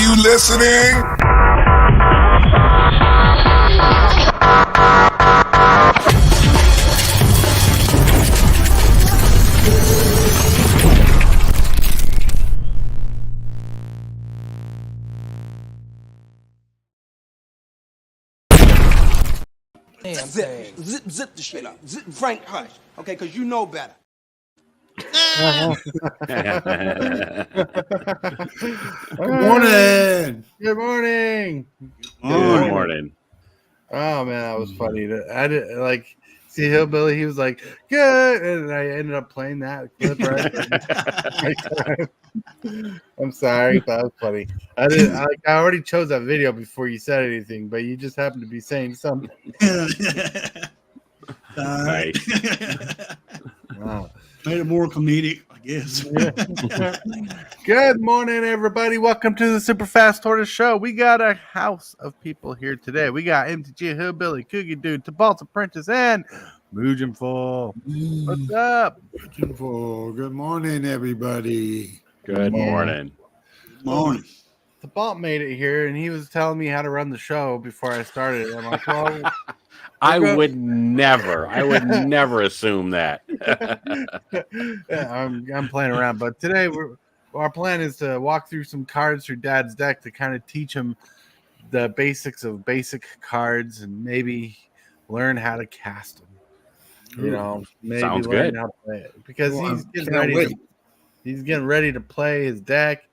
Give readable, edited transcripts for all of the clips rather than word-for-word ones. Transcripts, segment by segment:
you listening? Zip the shit up. Frank, hush. Okay, because you know better. Good morning. Good morning. Good morning. Oh man, that was funny. I did like see Hillbilly. He was like, "Good," and I ended up playing that clip right. I'm sorry, that was funny. I already chose that video before you said anything, but you just happened to be saying something. Nice. Wow. Made it more comedic, I guess. Good morning, everybody. Welcome to the Super Fast Tortoise Show. We got a house of people here today. We got MTG Hillbilly, TCGdude, Tibalts Apprentice, and Mujanful. What's up? Good morning, everybody. Good morning. Morning. Tibalt made it here, and he was telling me how to run the show before I started. I'm like, well, I would never assume that. yeah, I'm playing around, but today our plan is to walk through some cards through Dad's deck to kind of teach him the basics of basic cards and maybe learn how to cast them. You know, maybe Sounds learn good. how to play it because Well, he's getting can't ready. wait. He's getting ready to play his deck.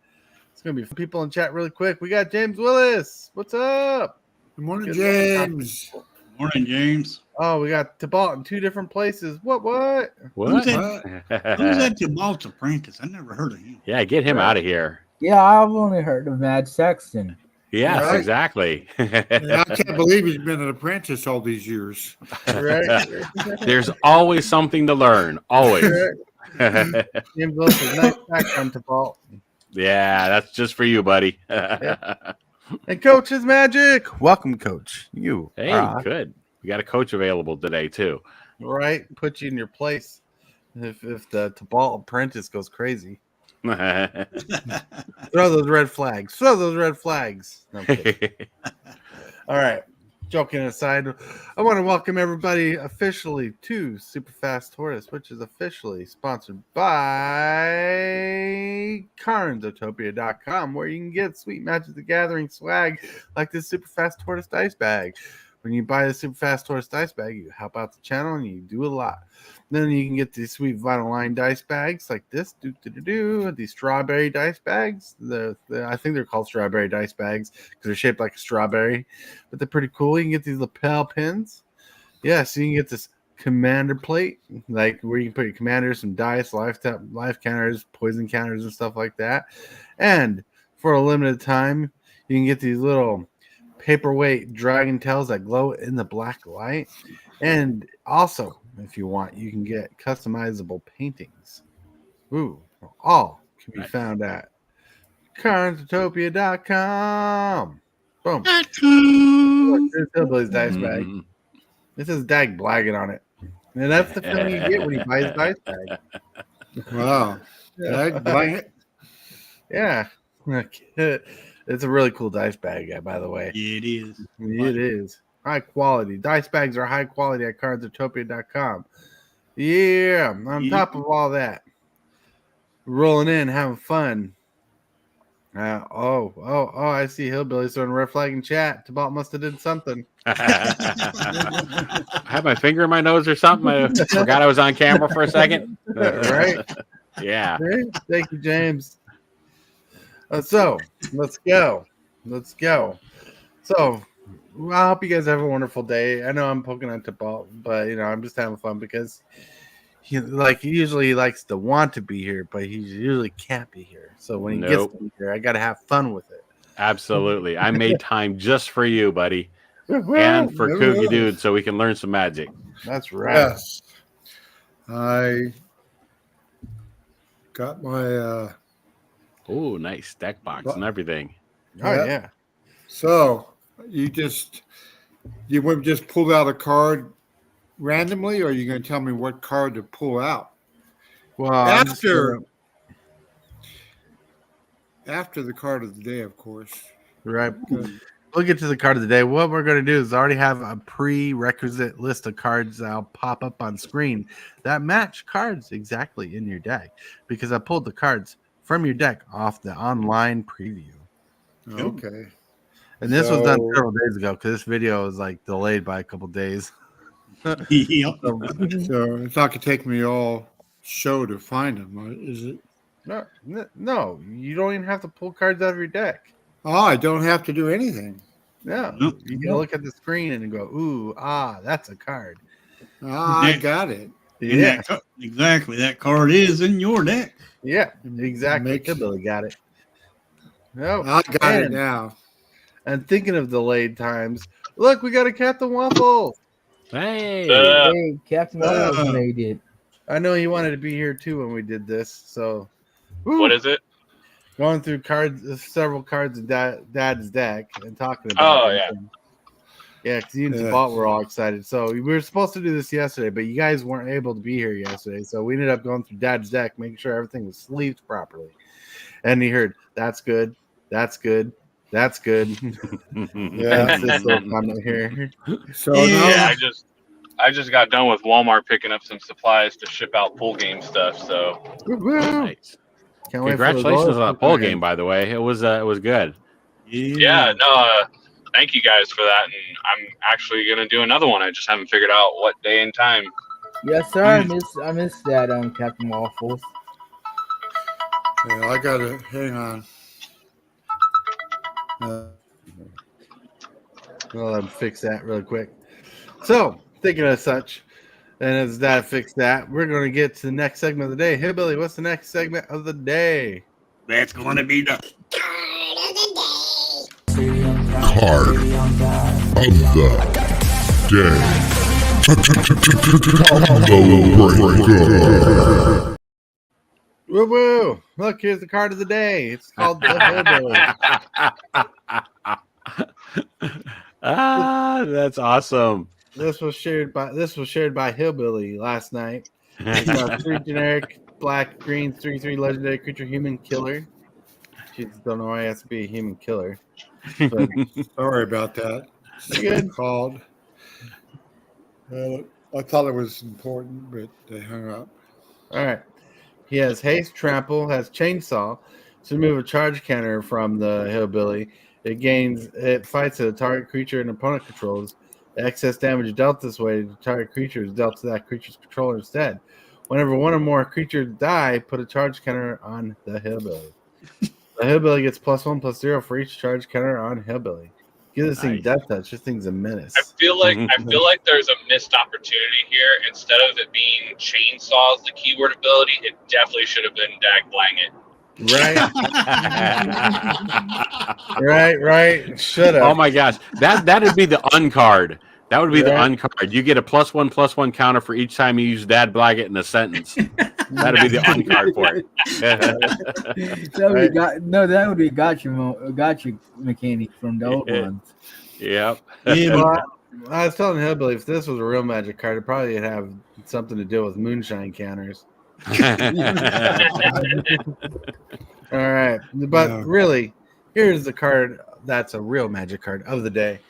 It's gonna be people in chat really quick. We got James Willis. What's up? Good morning, Good James. Morning, James. Oh, we got Tibalt in two different places. What? What? Who's that Tibalts Apprentice? I never heard of him. Yeah, get him out of here. Yeah, I've only heard of Mad Sexton. Yes, Right. Exactly. I can't believe he's been an apprentice all these years. Right? There's always something to learn. Always. James Willis is nice background Tibalt. Yeah, that's just for you, buddy. And Coach is magic. Welcome, Coach. You. Hey, are good. We got a coach available today too. right. Put you in your place if the Tibalt Apprentice goes crazy. Throw those red flags. Throw those red flags. No, I'm kidding. All right. Joking aside, I want to welcome everybody officially to Super Fast Tortoise, which is officially sponsored by CarnsUtopia.com, where you can get sweet Magic the Gathering swag like this Super Fast Tortoise dice bag. When you buy the Super Fast Tortoise dice bag, you help out the channel and you do a lot. Then you can get these sweet vinyl line dice bags like this, these strawberry dice bags. I think they're called strawberry dice bags because they're shaped like a strawberry, but they're pretty cool. You can get these lapel pins. Yeah, so you can get this commander plate, like where you can put your commanders, some dice, life counters, poison counters, and stuff like that. And for a limited time, you can get these little paperweight dragon tails that glow in the black light. And also, if you want, you can get customizable paintings. Ooh, all can be found at CarnsUtopia.com. Boom. Here's Hillbilly's dice bag. It says Dag Blagging on it. And that's the feeling you get when you buy his dice bag. Wow. Yeah. It's a really cool dice bag, by the way. Yeah, it is. It is. High quality. Dice bags are high quality at CarnsUtopia.com. Yeah. On top of all that, rolling in, having fun. I see Hillbilly's throwing a red flag in chat. Tibalt must have did something. I had my finger in my nose or something. I forgot I was on camera for a second. Right? Yeah. Right? Thank you, James. So let's go. So I hope you guys have a wonderful day. I know I'm poking on Tibalt, but I'm just having fun because he usually likes to want to be here, but he usually can't be here. So when he gets to be here, I got to have fun with it. Absolutely. I made time just for you, buddy, and for TCGdude, so we can learn some magic. That's right. Yes. I got my Oh, nice deck box and everything. Oh yeah. So you just pulled out a card randomly, or are you going to tell me what card to pull out? Well, after the card of the day, of course. Right. Good. We'll get to the card of the day. What we're going to do is already have a prerequisite list of cards that'll pop up on screen that match cards exactly in your deck, because I pulled the cards from your deck off the online preview. Okay. And this was done So- several days ago because this video was like delayed by a couple days. Yep. So it's not gonna take me all show to find them, is it? No, you don't even have to pull cards out of your deck. Oh, I don't have to do anything. No, Nope. you can look at the screen and go, "Ooh, that's a card." Ah, I got it. And exactly. That card is in your deck. Yeah, exactly. Makes- Billy got it. No, I got it now. And thinking of delayed times, look, we got a Captain Waffle. Hey. Hey, Captain Waffles made it. I know he wanted to be here too when we did this. So, What is it? going through cards, several cards of Dad's deck and talking about. Oh, them. yeah. Yeah, because you and Yeah. Tibalt were all excited. So we were supposed to do this yesterday, but you guys weren't able to be here yesterday. So we ended up going through Dad's deck, making sure everything was sleeved properly. And he heard, "That's good. That's good. That's good." Yeah. That's his little comment here. So Yeah. I just got done with Walmart picking up some supplies to ship out pool game stuff. So Woo-woo. Nice. Can't wait for Congratulations those on that poll game, by the way. It was good. yeah, no, thank you guys for that. And I'm actually gonna do another one. I just haven't figured out what day and time. Yes, sir. I miss that Captain Waffles. yeah, I gotta hang on. Well, let me fix that really quick. So, thinking of such, and as Dad fixed that, we're going to get to the next segment of the day. Hey, Billy, what's the next segment of the day? That's going to be the Card of the day. Combo Breaker. Woo woo! Look, here's the card of the day. It's called the Hillbilly. That's awesome. This was shared by Hillbilly last night. It's got 3 generic black green 3/3 legendary creature human killer. She don't know why it has to be a human killer. But Sorry about that. Good. Called. I thought it was important, but they hung up. all right. He has haste, trample, has chainsaw. To remove a charge counter from the Hillbilly, it fights a target creature and opponent controls. Excess damage dealt this way to the target creature is dealt to that creature's controller instead. Whenever one or more creatures die, put a charge counter on the Hillbilly. The Hillbilly gets +1/+0 for each charge counter on Hillbilly. Give this thing Nice. death touch. This thing's a menace. I feel like there's a missed opportunity here. Instead of it being chainsaws, the keyword ability, it definitely should have been dag blang it. Right. Should have. Oh my gosh, that'd be the uncard. That would be the Right. uncard. You get a +1/+1 counter for each time you use Dad Blaggett in a sentence. That'd be the uncard for it. That would be gotcha mechanic from the old Yeah. ones. Yep. yeah, Well, I was telling Hillbilly if this was a real Magic card, it probably would have something to do with moonshine counters. All right, but Yeah. really, here's the card that's a real Magic card of the day.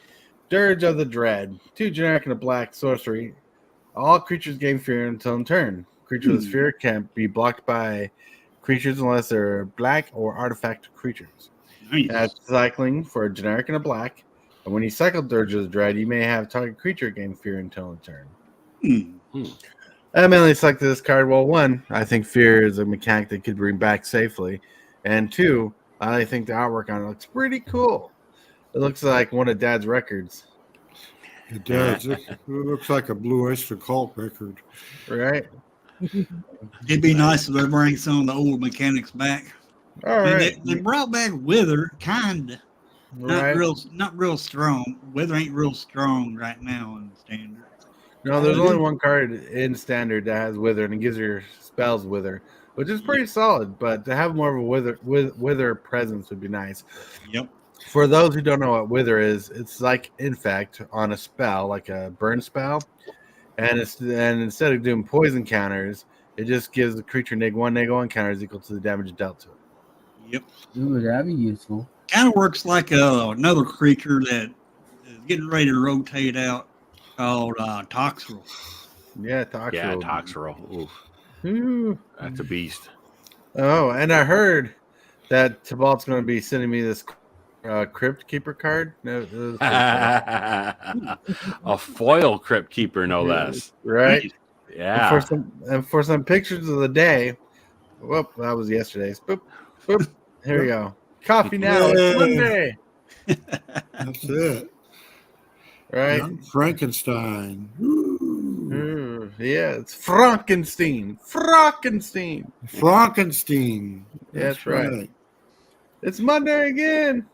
Dirge of the Dread. 2 generic and a black sorcery. All creatures gain fear until in turn. Creatures with fear can't be blocked by creatures unless they're black or artifact creatures. nice. Add cycling for a generic and a black. And when you cycle Dirge of the Dread, you may have target creature gain fear until in turn. I mainly selected this card. Well, 1, I think fear is a mechanic that could bring back safely. And 2, I think the artwork on it looks pretty cool. It looks like one of Dad's records, It does. It looks like a Blue Oyster Cult record. right? It'd be nice if they bring some of the old mechanics back. All And right. they brought back Wither, kinda. Right. Not real strong. Wither ain't real strong right now in the standard. No, there's only one card in Standard that has Wither, and it gives your spells Wither, which is pretty solid. But to have more of a Wither presence would be nice. Yep. For those who don't know what Wither is, it's like Infect on a spell, like a burn spell. And instead of doing poison counters, it just gives the creature -1/-1 counters equal to the damage dealt to it. Ooh, that'd be useful. Kind of works like another creature that is getting ready to rotate out called Toxril. Yeah, Toxril. Yeah, Toxril. Ooh, Ooh. that's a beast. Oh, and I heard that Tibalt's going to be sending me this Crypt Keeper card. No, A foil Crypt Keeper, no less. right? Yeah. And for some pictures of the day. Whoop, that was yesterday's. Boop, boop. Here we go. Coffee now. It's Yay. Monday. That's it. Right? Young Frankenstein. Ooh. Ooh, yeah, it's Frankenstein. Frankenstein. Frankenstein. That's right. It's Monday again.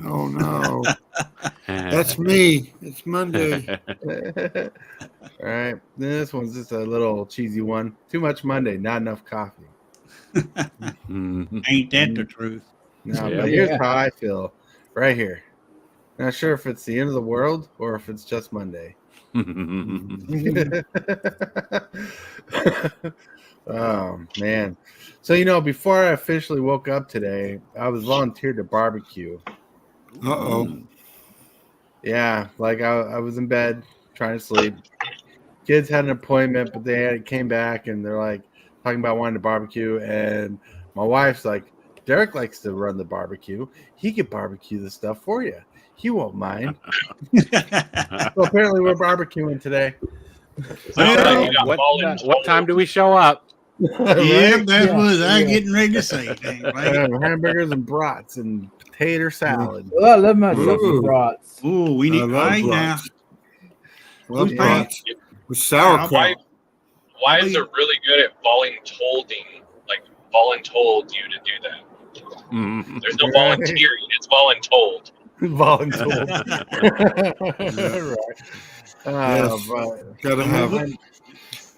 Oh no. That's me. It's Monday. All right. This one's just a little cheesy one. Too much Monday, not enough coffee. Ain't that the truth? No, Yeah. but here's how I feel right here. Not sure if it's the end of the world or if it's just Monday. Oh, man. So, before I officially woke up today, I was volunteered to barbecue. Uh-oh. Yeah, like I was in bed trying to sleep. Kids had an appointment, but they came back and they're like talking about wanting to barbecue. And my wife's like, Derek likes to run the barbecue. He could barbecue the stuff for you. He won't mind. So apparently we're barbecuing today. What time do we show up? Yeah, that was I getting ready to say. Dang, right? Hamburgers and brats and potato salad. Oh, I love myself some Ooh. brats. Ooh, we need right now. brats. Love Who's brats. With sauerkraut. Why is it really good at voluntolding? Like voluntold you to do that. There's no volunteering. It's voluntold. Voluntold. Right. Yes. Gotta have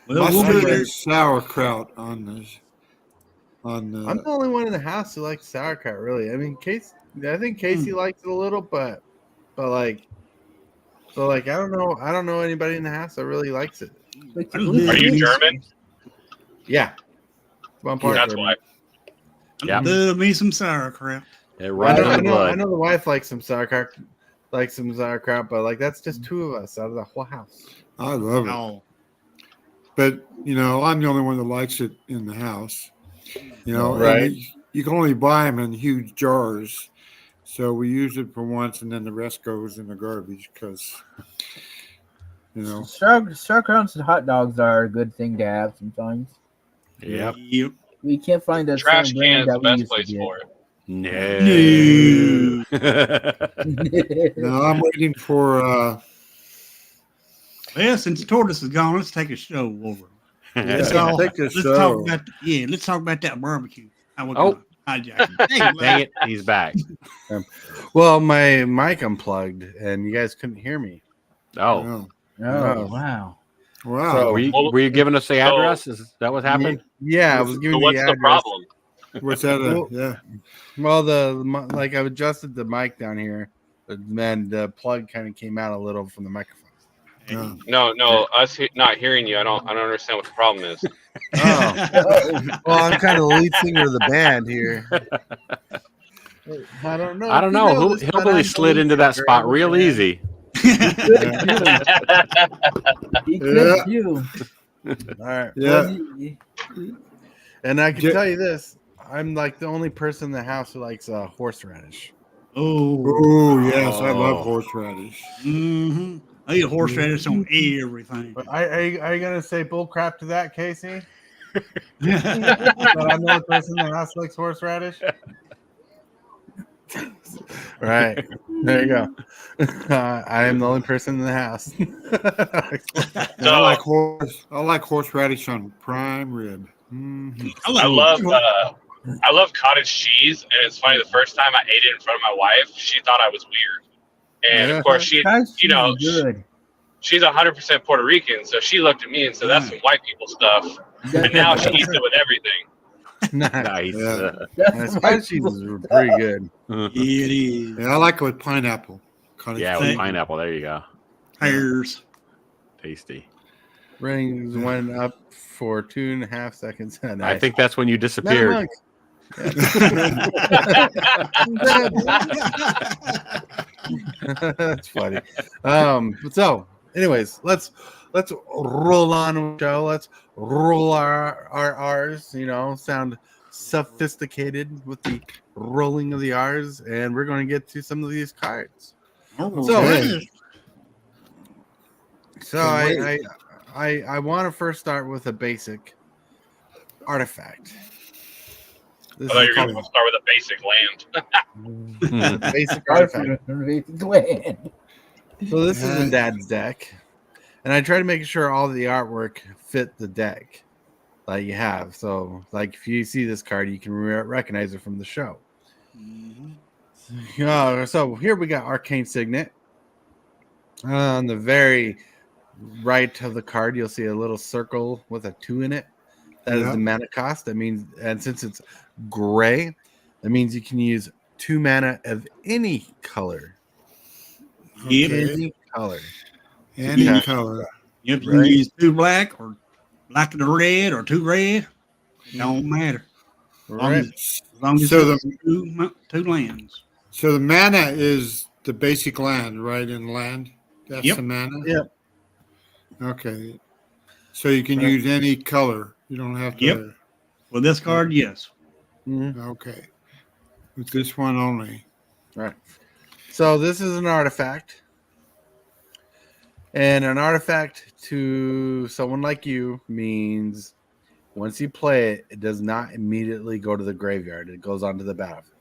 Well, mustard and sauerkraut on this. I'm the only one in the house who likes sauerkraut, really. I mean, I think Casey likes it a little, but I don't know anybody in the house that really likes it. Are you German? Yeah. One part That's German. why. Yeah. Love me some sauerkraut. It runs in the I blood. know the wife likes some sauerkraut, but that's just two of us out of the whole house. I love it. Oh, But, I'm the only one that likes it in the house. Right. and you can only buy them in huge jars. So we use it for once and then the rest goes in the garbage because, Sauerkrauts and hot dogs are a good thing to have sometimes. Yep. yep. We can't find that Trash same can is brand the that we best used place to for it. No. now I'm waiting for Well, since Tortoise is gone, let's take a show over. Let's take a let's show. talk about let's talk about that barbecue. I was Oh. hijack it. Hey, Dang it, he's back. Well, my mic unplugged and you guys couldn't hear me. Oh, Oh, wow. Wow. So- were you giving us the address? Is that what happened? Yeah, I was giving So you what's the the address. problem? What's that? Well, Yeah. Well, I've adjusted the mic down here, but then the plug kind of came out a little from the microphone. Yeah. No, us not hearing you. I don't understand what the problem is. Oh, well, I'm kind of the lead singer of the band here. I don't know. I don't know. Hillbilly slid into that spot real easy. He Yeah. clipped you. All right. Yeah. And I can tell you this: I'm like the only person in the house who likes horseradish. Oh, Oh, yes. I love Oh. horseradish. mm-hmm. I eat horseradish on everything. But are you gonna say bull crap to that, Casey? That I'm the only person in the house who likes horseradish. Right. There you go. I am the only person in the house. And I like horseradish on prime rib. Mhm. I love cottage cheese, and it's funny. The first time I ate it in front of my wife, she thought I was weird, and of course she's 100% Puerto Rican, so she looked at me and said, "That's some white people stuff." And now she eats it with everything. Nice. Yeah. Cottage cheese is pretty good. It is. Yeah, I like it with pineapple. Cottage Yeah, cheese. with pineapple. There you go. Pears. Tasty. Rings went up for 2.5 seconds. Nice. I think that's when you disappeared. That's funny. So, anyways, let's roll on with the show. Let's roll our R's. Sound sophisticated with the rolling of the R's, and we're going to get to some of these cards. Okay. So I want to first start with a basic artifact. I thought you were going to start with a basic land. Basic artifact. Land. So this is a dad's deck, and I try to make sure all the artwork fit the deck that you have. So, like, if you see this card, you can recognize it from the show. So here we got Arcane Signet. On the very right of the card, you'll see a little circle with a 2 in it. That is the mana cost. That means, and since it's gray, that means you can use 2 mana of any color. Any color. Any color. You can use 2 black or black and red or 2 red. It don't matter. Right. As long as So it's two lands. So the mana is the basic land, right? In land, that's the mana. Yep. Okay. So you can use any color. You don't have to. Yep. With this card, yes. Okay. With this one only. Right. So this is an artifact. And an artifact to someone like you means once you play it, it does not immediately go to the graveyard. It goes onto the battlefield.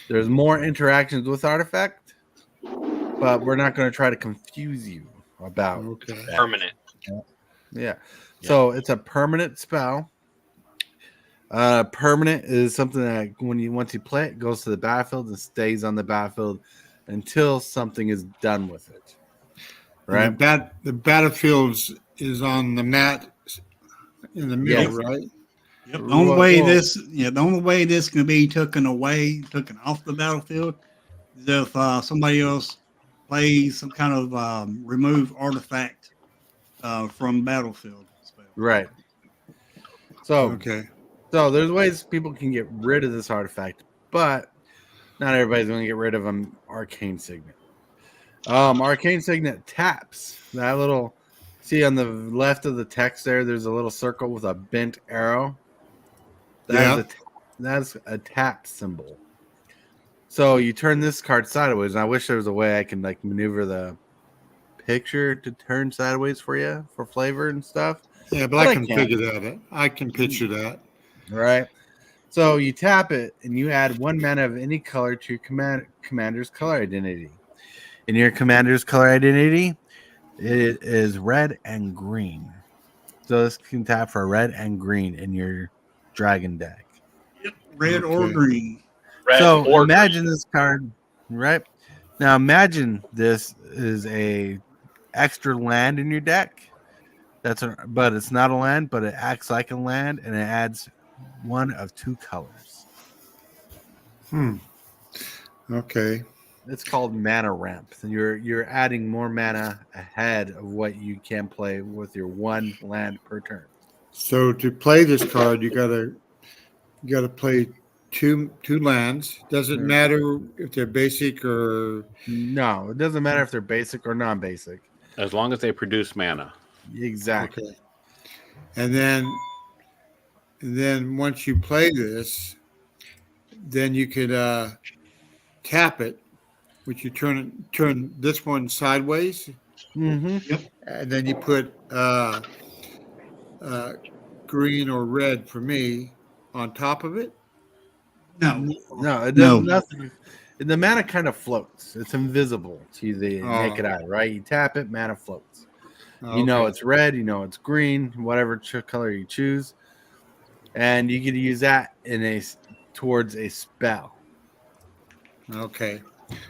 There's more interactions with artifact, but we're not going to try to confuse you about that. Permanent. Yeah. So it's a permanent spell. Permanent is something that once you play it, goes to the battlefield and stays on the battlefield until something is done with it. Right. The battlefield is on the mat in the middle, right? Yep. The only way this can be taken off the battlefield is if somebody else plays some kind of remove artifact from battlefield. Right. So So there's ways people can get rid of this artifact, but not everybody's going to get rid of an Arcane Signet. Arcane Signet taps. That little, see on the left of the text there, there's a little circle with a bent arrow. That's a tap symbol. So you turn this card sideways, and I wish there was a way I can like maneuver the picture to turn sideways for you for flavor and stuff. Yeah, but I can figure that out. I can picture that. Right. So you tap it, and you add 1 mana of any color to your commander's color identity. In your commander's color identity, it is red and green. So this can tap for red and green in your dragon deck. Yep, red or green. So imagine this card, right? Now imagine this is a extra land in your deck. But it's not a land, but it acts like a land, and it adds 1 of 2 colors. Okay. It's called mana ramp. And you're adding more mana ahead of what you can play with your 1 land per turn. So to play this card, you gotta play two lands. Does it matter if they're basic or no? It doesn't matter if they're basic or non-basic, as long as they produce mana. Exactly. Okay. And then once you play this, then you could tap it, which you turn this one sideways. Yep. And then you put green or red for me on top of it. No, it does nothing. The mana kind of floats. It's invisible to the naked eye, right? You tap it, mana floats. You know it's red, you know it's green, whatever color you choose, and you can use that towards a spell. Okay.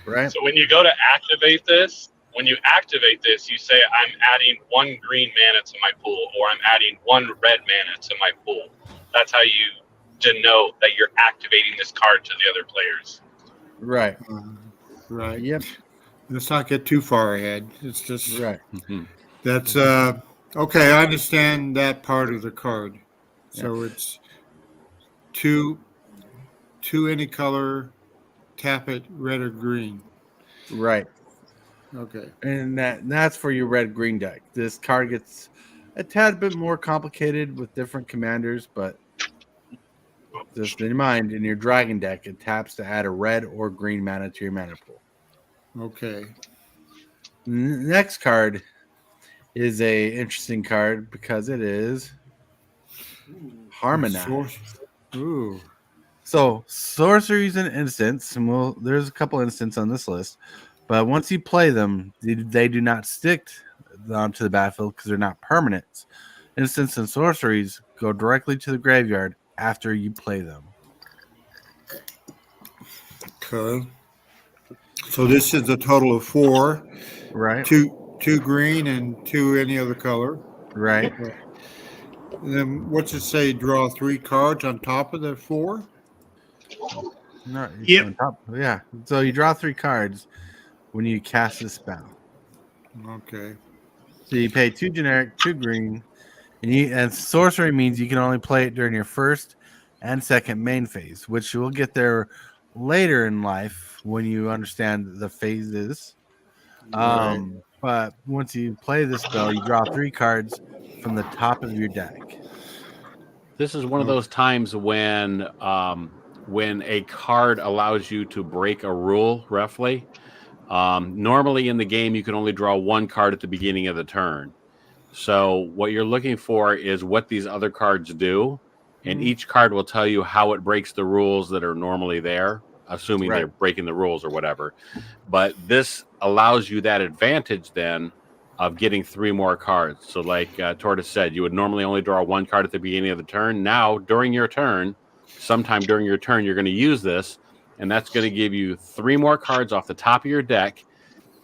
Right. So when you go to activate this, you say I'm adding 1 green mana to my pool, or I'm adding 1 red mana to my pool. That's how you denote that you're activating this card to the other players. Right. Right. Yep. Let's not get too far ahead. It's just right. That's okay. I understand that part of the card. So it's 2 2 any color, tap it red or green. Right. Okay. And that's for your red-green deck. This card gets a tad bit more complicated with different commanders, but just in mind, in your dragon deck, it taps to add a red or green mana to your mana pool. Okay. Next card is a interesting card because it is Harmonize. Ooh. So sorceries and instants, and there's a couple instants on this list, but once you play them, they do not stick onto the battlefield because they're not permanents. Instants and sorceries go directly to the graveyard after you play them. Okay. So this is a total of 4. Right. Two green and 2 any other color. Right. And then what's it say? Draw 3 cards on top of the 4? No, Yep. on top. Yeah. So you draw 3 cards when you cast this spell. Okay. So you pay 2 generic, 2 green, and sorcery means you can only play it during your first and second main phase, which you will get there later in life when you understand the phases. Right. But once you play this spell, you draw 3 cards from the top of your deck. This is one of those times when a card allows you to break a rule, roughly. Normally in the game, you can only draw 1 card at the beginning of the turn. So what you're looking for is what these other cards do, and each card will tell you how it breaks the rules that are normally there, assuming they're breaking the rules or whatever. But this allows you that advantage then of getting 3 more cards. So like Tortoise said, you would normally only draw 1 card at the beginning of the turn. Now, during your turn, sometime during your turn, you're going to use this, and that's going to give you 3 more cards off the top of your deck.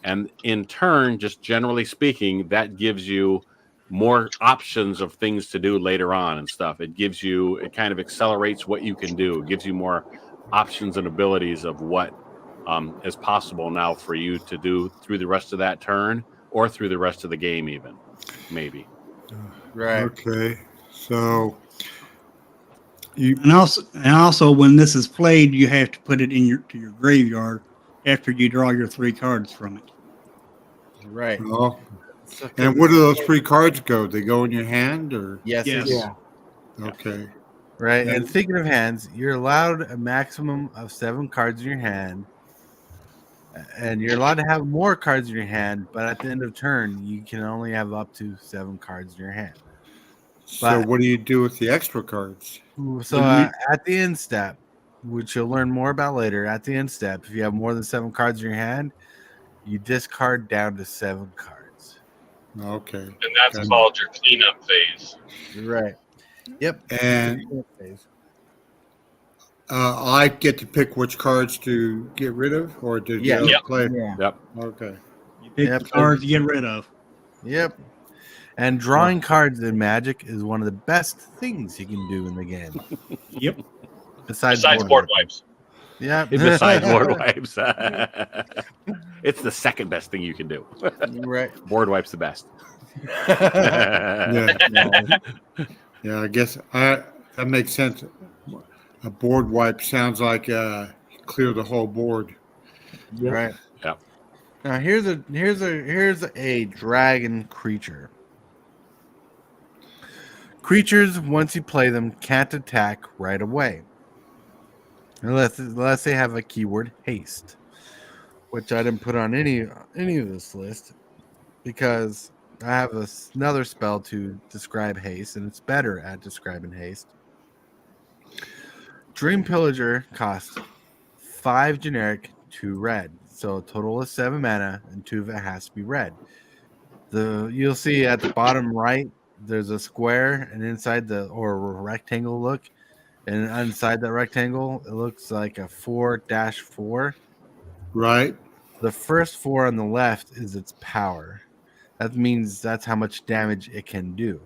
And in turn, just generally speaking, that gives you more options of things to do later on and stuff. It kind of accelerates what you can do. It gives you more options and abilities of what is possible now for you to do through the rest of that turn or through the rest of the game, even maybe. Right. Okay. So and also when this is played, you have to put it in your graveyard after you draw your 3 cards from it. Right. Oh. And where do those 3 cards go? They go in your hand, or Yes. Yes. Okay. Right. And thinking of hands, you're allowed a maximum of 7 cards in your hand. And you're allowed to have more cards in your hand, but at the end of turn, you can only have up to 7 cards in your hand. So what do you do with the extra cards? So at the end step, which you'll learn more about later, at the end step, if you have more than 7 cards in your hand, you discard down to 7 cards. Okay. And that's called your cleanup phase. Right. Yep. And I get to pick which cards to get rid of, or to play. Yeah. Yep. Okay. You pick the cards to get rid of. Yep. And drawing cards in Magic is one of the best things you can do in the game. Yep. Besides board wipes. Yeah. Besides board wipes. It's the second best thing you can do. Right. Board wipes the best. Yeah, I guess that makes sense. A board wipe sounds like clear the whole board. Yep. Right. Yeah. Now here's a dragon creature. Creatures, once you play them, can't attack right away. Unless they have a keyword haste, which I didn't put on any of this list because I have another spell to describe haste, and it's better at describing haste. Dream Pillager costs 5 generic, 2 red, so a total of 7 mana, and 2 of it has to be red. You'll see at the bottom right there's a square, and inside or a rectangle look. And inside that rectangle, it looks like a 4-4. Right. The first 4 on the left is its power. That means that's how much damage it can do.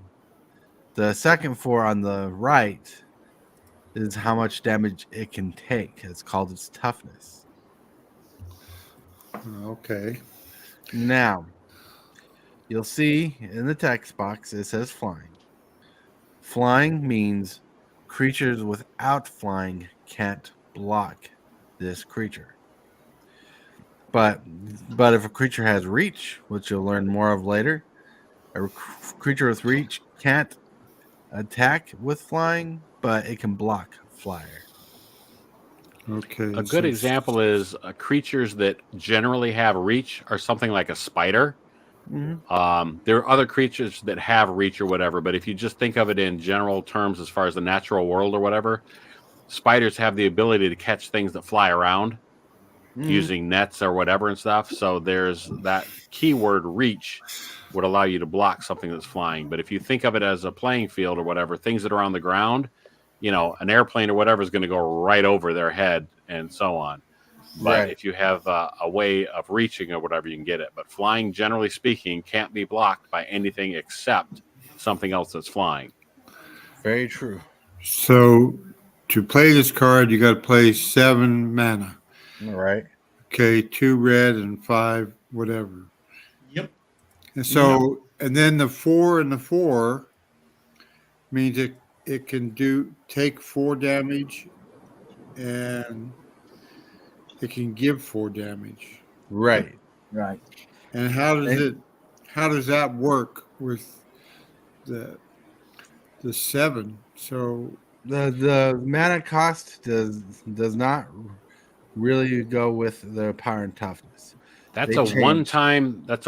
The second 4 on the right is how much damage it can take. It's called its toughness. Okay. Now, you'll see in the text box it says flying. Flying means creatures without flying can't block this creature. But if a creature has reach, which you'll learn more of later, a creature with reach can't attack with flying, but it can block flyer. Okay. A good example is creatures that generally have reach are something like a spider. Mm-hmm. There are other creatures that have reach or whatever, but if you just think of it in general terms as far as the natural world or whatever, spiders have the ability to catch things that fly around using nets or whatever and stuff. So there's that keyword reach would allow you to block something that's flying. But if you think of it as a playing field or whatever, things that are on the ground, you know, an airplane or whatever is going to go right over their head and so on. But if you have a way of reaching or whatever, you can get it. But flying, generally speaking, can't be blocked by anything except something else that's flying. Very true. So to play this card, you got to play 7 mana. All right. Okay, 2 red and 5 whatever. Yep. And so, and then the 4 and the 4 means it can take 4 damage, and it can give 4 damage. Right. Right. And how does that work with the 7? So the mana cost does not really go with the power and toughness. That's a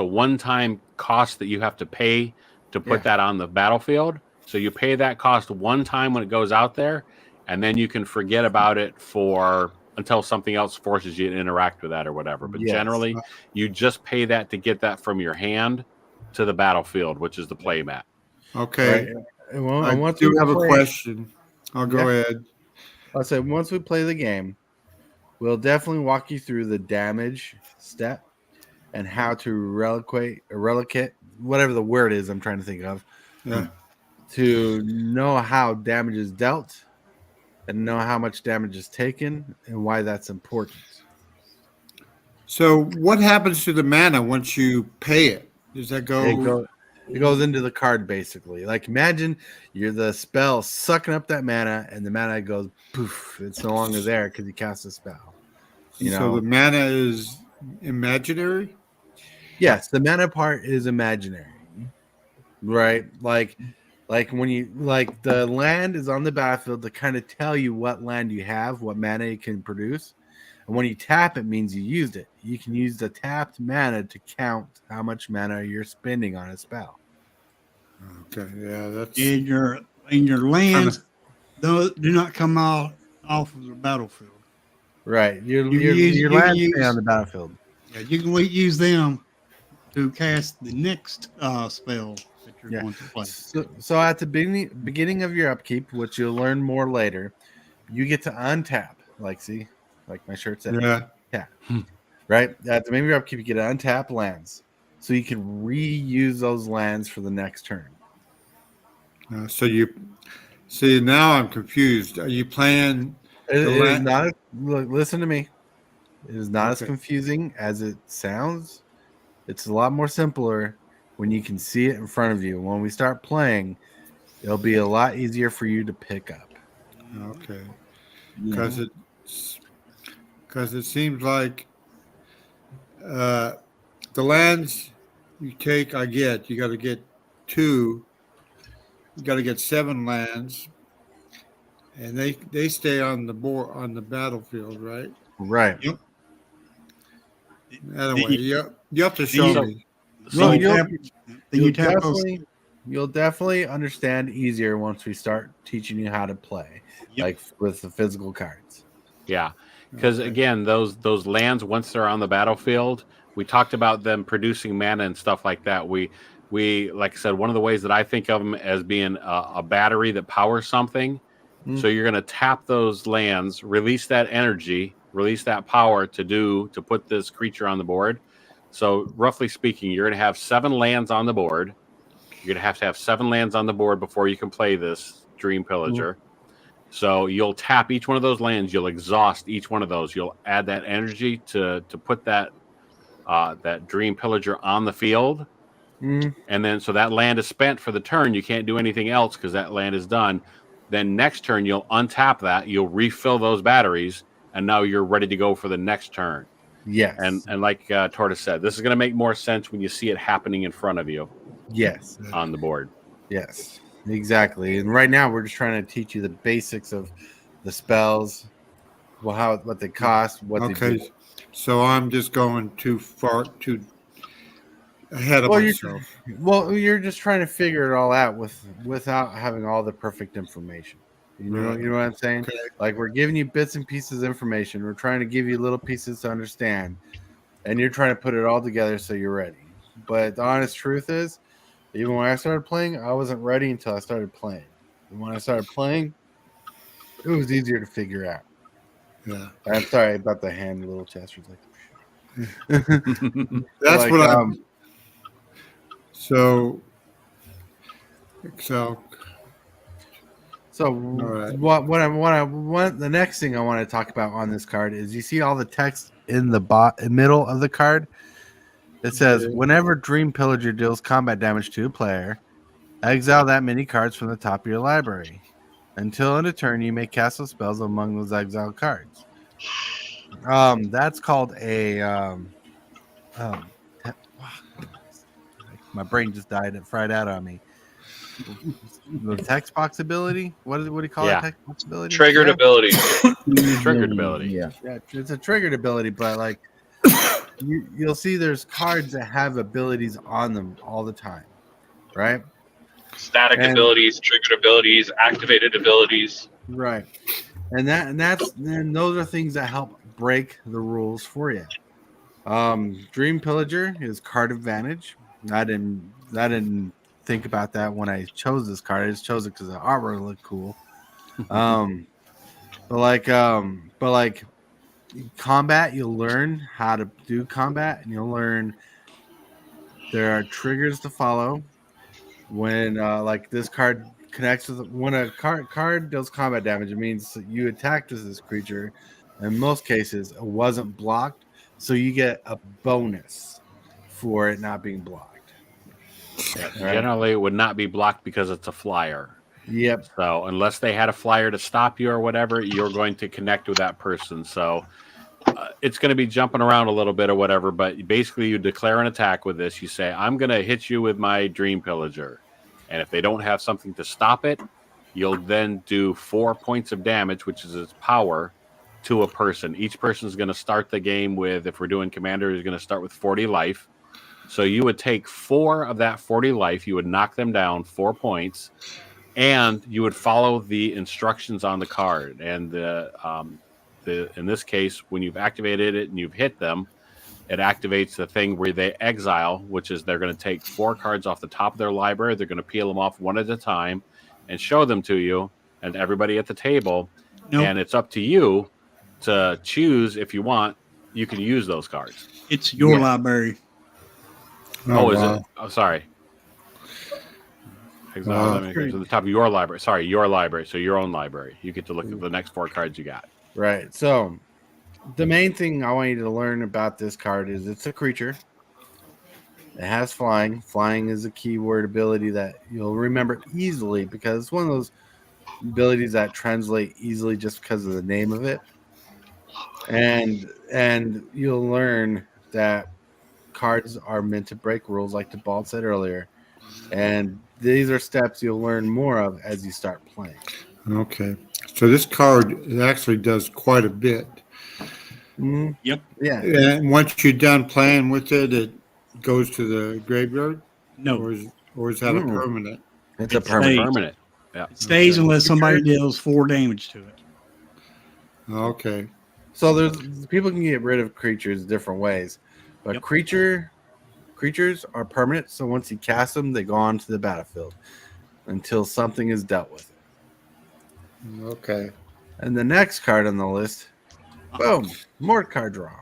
one-time cost that you have to pay to put that on the battlefield. So you pay that cost one time when it goes out there, and then you can forget about it until something else forces you to interact with that or whatever. But generally, you just pay that to get that from your hand to the battlefield, which is the play mat. Okay. Right. Well, I do have a question. I'll go ahead. I'll say once we play the game, we'll definitely walk you through the damage step and how to relicate, whatever the word is I'm trying to think of, to know how damage is dealt and know how much damage is taken and why that's important. So what happens to the mana once you pay it? Does that go? It goes into the card, basically. Like, imagine you're the spell sucking up that mana, and the mana goes poof. It's no longer there because you cast a spell. So the mana is imaginary? Yes, the mana part is imaginary. Right? Like when the land is on the battlefield to kind of tell you what land you have, what mana you can produce. And when you tap, it means you used it. You can use the tapped mana to count how much mana you're spending on a spell. Okay, yeah, that's in your lands do not come off of the battlefield. Right, your lands stay on the battlefield. Yeah, you can use them to cast the next spell that you're going to play. So at the beginning of your upkeep, which you'll learn more later, you get to untap. Like my shirt said. Yeah. Right? At the beginning of your upkeep, you get to untap lands. So you can reuse those lands for the next turn. So you see, now I'm confused. Are you playing? Listen to me. It is not as confusing as it sounds. It's a lot more simpler when you can see it in front of you. When we start playing, it'll be a lot easier for you to pick up. Okay. Because it seems like the lands you take, you got to get 2. You got to get 7 lands, and they stay on the board on the battlefield, right? Right. Yep. Anyway, you have to show me. So you'll definitely understand easier once we start teaching you how to play, like with the physical cards. Yeah. Because again, those lands, once they're on the battlefield, we talked about them producing mana and stuff like that. We like I said, one of the ways that I think of them as being a battery that powers something. So you're going to tap those lands, release that energy, release that power to put this creature on the board. So roughly speaking, you're going to have 7 lands on the board. You're going to have 7 lands on the board before you can play this Dream Pillager. So you'll tap each one of those lands. You'll exhaust each one of those. You'll add that energy to put that Dream Pillager on the field. And then so that land is spent for the turn. You can't do anything else because that land is done. Then next turn, you'll untap that. You'll refill those batteries. and now you're ready to go for the next turn. Yes. And like Tortoise said, this is going to make more sense when you see it happening in front of you. Yes. On the board. Yes, exactly. And right now we're just trying to teach you the basics of the spells, what they cost, what they do. So I'm just going too ahead of myself. You're just trying to figure it all out without having all the perfect information. You know what I'm saying? Okay. Like, we're giving you bits and pieces of information. We're trying to give you little pieces to understand, and you're trying to put it all together so you're ready. But the honest truth is, even when I started playing, I wasn't ready until I started playing. And when I started playing, it was easier to figure out. Yeah. I'm sorry about the hand, little Chester's like. That's like, what I'm. So right. what I want, the next thing I want to talk about on this card is, you see all the text in the middle of the card. It says, whenever Dream Pillager deals combat damage to a player, exile that many cards from the top of your library. Until end of turn, you may cast those spells among those exiled cards. That's called a my brain just fried out on me. The text box ability. What do you call it? Text box ability. Triggered ability. Triggered ability. Yeah, it's a triggered ability, but like you'll see, there's cards that have abilities on them all the time, right? Static abilities, triggered abilities, activated abilities. Right, and those are things that help break the rules for you. Dream Pillager is card advantage. I didn't think about that when I chose this card. I just chose it because the artwork looked cool. But like combat, you'll learn how to do combat, and you'll learn there are triggers to follow when like this card connects with, when a card does combat damage, it means you attacked with this creature. In most cases, it wasn't blocked, so you get a bonus for it not being blocked. Yeah, right? Generally, it would not be blocked because it's a flyer. Yep. So unless they had a flyer to stop you or whatever, you're going to connect with that person. So it's going to be jumping around a little bit or whatever, but basically you declare an attack with this. You say, I'm going to hit you with my Dream Pillager. And if they don't have something to stop it, you'll then do 4 points of damage, which is its power, to a person. Each person is going to start the game with, if we're doing Commander, is going to start with 40 life. So you would take 4 of that 40 life, you would knock them down 4 points, and you would follow the instructions on the card. And in this case, when you've activated it and you've hit them, it activates the thing where they exile, which is they're going to take 4 cards off the top of their library. They're going to peel them off one at a time and show them to you and everybody at the table. Nope. And it's up to you to choose if you want. You can use those cards. It's your library. Oh, is it? Oh, sorry. Exile them to the top of your library. Sorry, your library. So your own library. You get to look at the next 4 cards you got. Right. So the main thing I want you to learn about this card is it's a creature. It has flying. Flying is a keyword ability that you'll remember easily because it's one of those abilities that translate easily just because of the name of it. And you'll learn that cards are meant to break rules, like Tibalts said earlier. And these are steps you'll learn more of as you start playing. Okay. So this card, it actually does quite a bit. Mm-hmm. Yep. Yeah. And once you're done playing with it, it goes to the graveyard? No. Or is that a permanent? It's a permanent. Stays. Yeah. It stays unless somebody deals 4 damage to it. Okay. So there's people can get rid of creatures different ways. But creatures are permanent, so once you cast them, they go on to the battlefield until something is dealt with. Okay. And the next card on the list, boom, more card draw.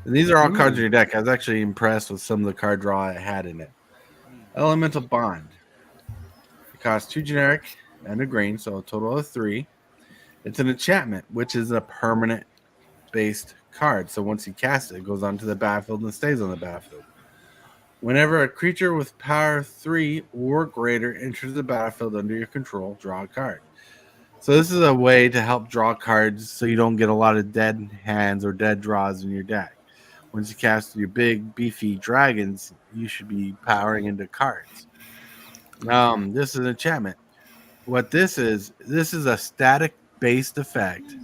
And these are all cards in your deck. I was actually impressed with some of the card draw it had in it. Elemental Bond. It costs 2 generic and a green, so a total of 3. It's an enchantment, which is a permanent-based card. So once you cast it, it goes onto the battlefield and stays on the battlefield. Whenever a creature with power 3 or greater enters the battlefield under your control, draw a card. So this is a way to help draw cards so you don't get a lot of dead hands or dead draws in your deck. Once you cast your big beefy dragons, you should be powering into cards. This is an enchantment. What this is a static based effect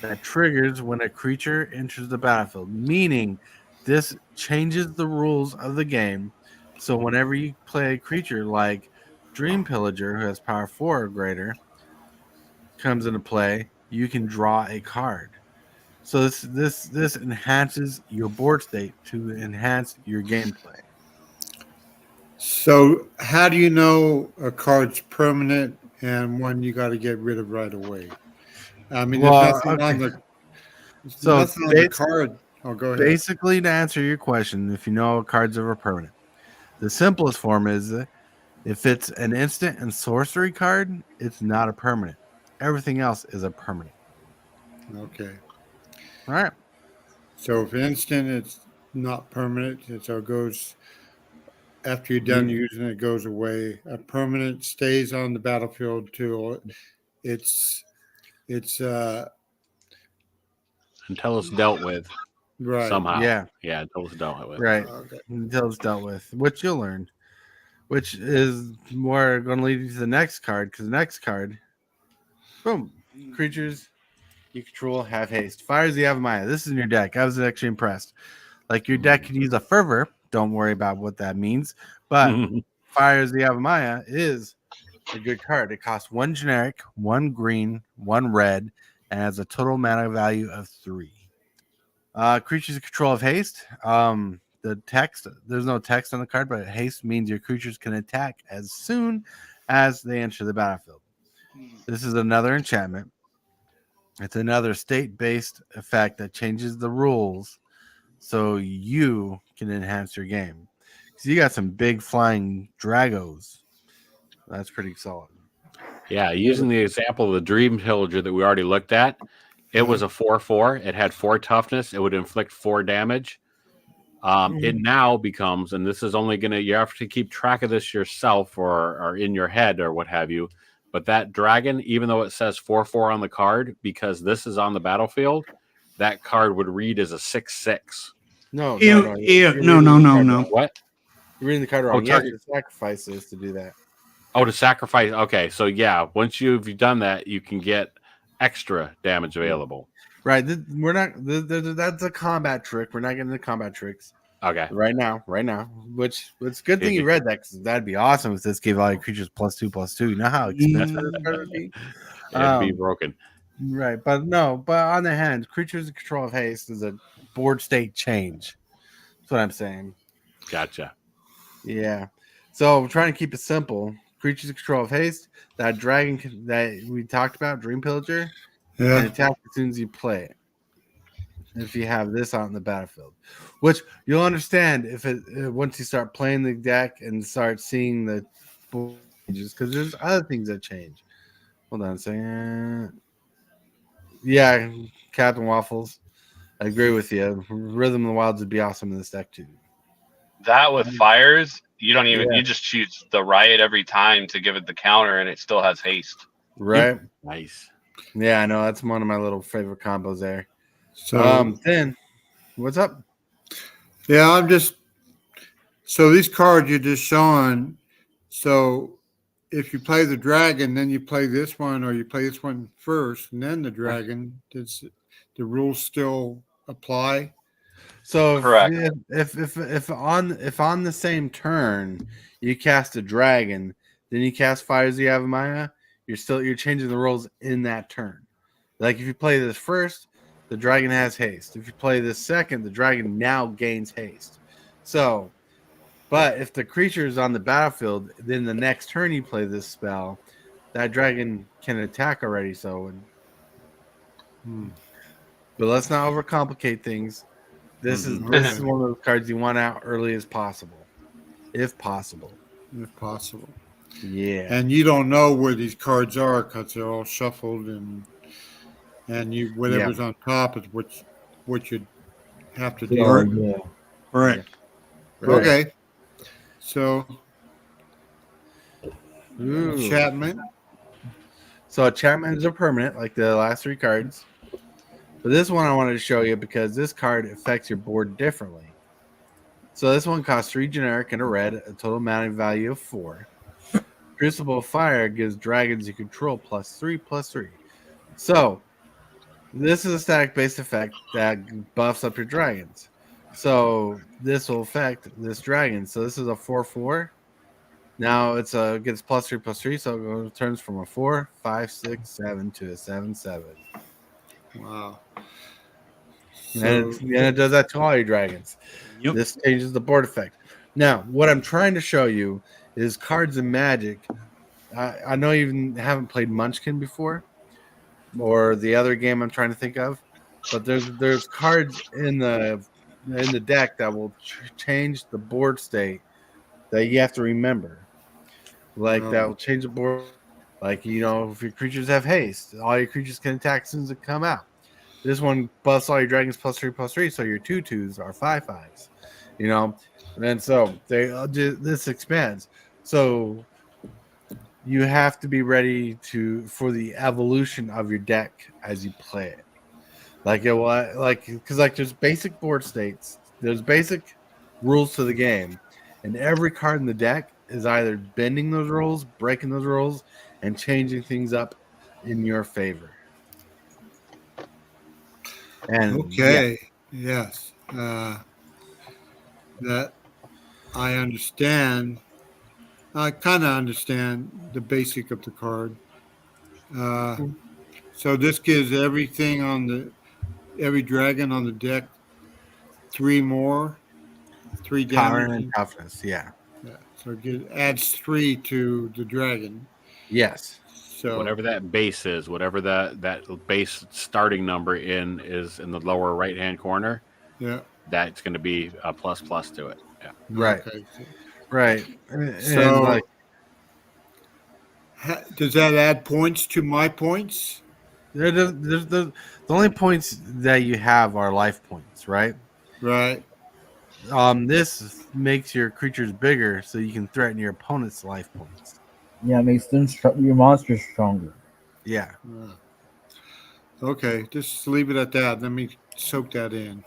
that triggers when a creature enters the battlefield, meaning this changes the rules of the game. So whenever you play a creature like Dream Pillager, who has power 4 or greater, comes into play, you can draw a card. So this enhances your board state to enhance your gameplay. So how do you know a card's permanent and one you got to get rid of right away? I mean, there's nothing on the card. Oh, go ahead. Basically, to answer your question, if you know cards are permanent, the simplest form is if it's an instant and sorcery card, it's not a permanent. Everything else is a permanent. Okay. All right. So if instant, it's not permanent. So it goes after you're done using it, it goes away. A permanent stays on the battlefield till it's until it's dealt with. Right. Somehow. Yeah. Until it's dealt with. Right. Okay. Until it's dealt with, which you'll learn. Which is more going to lead you to the next card, because the next card, boom, creatures you control have haste. Fires the Avamaya. This is in your deck. I was actually impressed. Like your deck could use a fervor. Don't worry about what that means. But Fires the Avamaya is a good card. It costs 1 generic, 1 green, 1 red, and has a total mana value of 3. Creatures in control of haste. The text, there's no text on the card, but haste means your creatures can attack as soon as they enter the battlefield. This is another enchantment. It's another state-based effect that changes the rules so you can enhance your game. So you got some big flying dragos. That's pretty solid. Yeah, using the example of the Dream Pillager that we already looked at, it was a 4/4. It had 4 toughness. It would inflict 4 damage. It now becomes, and this is only going to, you have to keep track of this yourself or in your head or what have you. But that dragon, even though it says 4/4 on the card, because this is on the battlefield, that card would read as a 6/6. No. What? You're reading the card wrong. You have to sacrifice this to do that. Oh, to sacrifice. Okay, so yeah, once you've done that, you can get extra damage available. Right. We're not. That's a combat trick. We're not getting the combat tricks. Okay. Right now. Which it's a good thing you read that, because that'd be awesome if this gave all your creatures +2/+2. You know how expensive this card would be? It'd be broken. Right. But no. But on the hand, creatures in control of haste is a board state change. That's what I'm saying. Gotcha. Yeah. So we're trying to keep it simple. Creatures in control of haste. That dragon that we talked about, Dream Pillager. Yeah. And attack as soon as you play it. If you have this out in the battlefield, which you'll understand if it once you start playing the deck and start seeing the changes, because there's other things that change. Hold on a second. Yeah, Captain Waffles, I agree with you. Rhythm of the Wilds would be awesome in this deck too. That with fires, you don't even you just choose the riot every time to give it the counter, and it still has haste. Right. Nice. Yeah, I know that's one of my little favorite combos there. So then what's up? Yeah, so these cards you're just showing. So if you play the dragon, then you play this one, or you play this one first, and then the dragon, does the rules still apply? So correct. If on the same turn you cast a dragon, then you cast Fires the Avamaya, you're changing the rules in that turn. Like if you play this first, the dragon has haste. If you play this second, the dragon now gains haste. So, but if the creature is on the battlefield, then the next turn you play this spell, that dragon can attack already. So, but let's not overcomplicate things. This is one of those cards you want out early as possible, if possible. If possible. Yeah. And you don't know where these cards are because they're all shuffled, and you whatever's on top is what you have to do. Right. Right. Okay. So enchantment. So enchantments are permanent, like the last 3 cards. But this one I wanted to show you because this card affects your board differently. So this one costs 3 generic and a red, a total mana value of 4. Crucible of Fire gives dragons you control +3/+3. So this is a static-based effect that buffs up your dragons. So this will affect this dragon. So this is a 4/4. Now it's gets +3/+3, so it turns from a 4, 5, 6, 7 to a 7/7. Wow. And it does that to all your dragons. Yep. This changes the board effect. Now, what I'm trying to show you is cards in Magic. I know you haven't played Munchkin before, or the other game I'm trying to think of, but there's cards in the deck that will change the board state that you have to remember. Like that will change the board. Like, you know, if your creatures have haste, all your creatures can attack as soon as they come out. This one buffs all your dragons +3/+3, so your 2/2s are 5/5s. You know, and so this expands. So you have to be ready for the evolution of your deck as you play it. Because there's basic board states, there's basic rules to the game, and every card in the deck is either bending those rules, breaking those rules, and changing things up in your favor. And okay, yes, that I understand. I kind of understand the basic of the card. So this gives every dragon on the deck 3 power damage and toughness. Yeah. So it adds 3 to the dragon. Yes. So whatever that base is, whatever that base starting number is in the lower right hand corner. Yeah. That's going to be a ++ to it. Yeah. Right. Okay. Right. So does that add points to my points? The only points that you have are life points, right? Right. This makes your creatures bigger, so you can threaten your opponent's life points. Yeah, it makes your monsters stronger. Yeah. Okay, just leave it at that. Let me soak that in.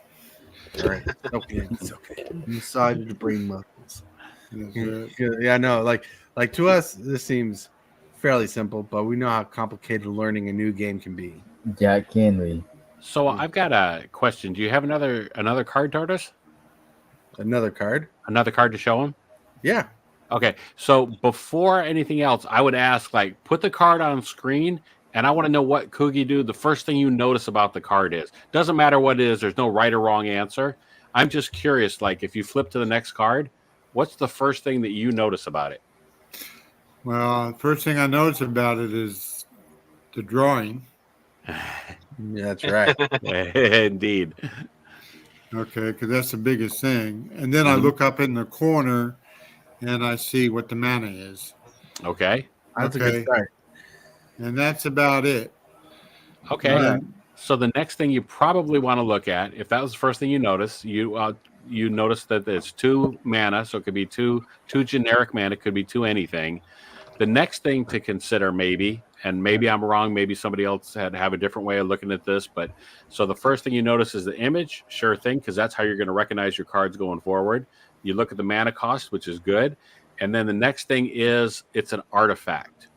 All right. Okay. It's okay. Massage the brain muscles. Yes, Yeah, no, like to us, this seems fairly simple, but we know how complicated learning a new game can be. Yeah, it can be. So I've got a question. Do you have another card, Tardis? Another card? Another card to show him? Yeah. Okay. So before anything else, I would ask, like, put the card on screen, and I want to know what TCGdude, the first thing you notice about the card is. Doesn't matter what it is. There's no right or wrong answer. I'm just curious, like, if you flip to the next card, what's the first thing that you notice about it? Well, first thing I notice about it is the drawing. Yeah, that's right. Indeed. Okay, because that's the biggest thing. And then I look up in the corner and I see what the mana is. Okay. That's a good start. And that's about it. Okay. So the next thing you probably want to look at, if that was the first thing you notice, you notice that it's 2 mana, so it could be two generic mana, it could be 2 anything. The next thing to consider, maybe, and maybe I'm wrong, maybe somebody else have a different way of looking at this, but so the first thing you notice is the image, sure thing, because that's how you're going to recognize your cards going forward. You look at the mana cost, which is good, and then the next thing is it's an artifact.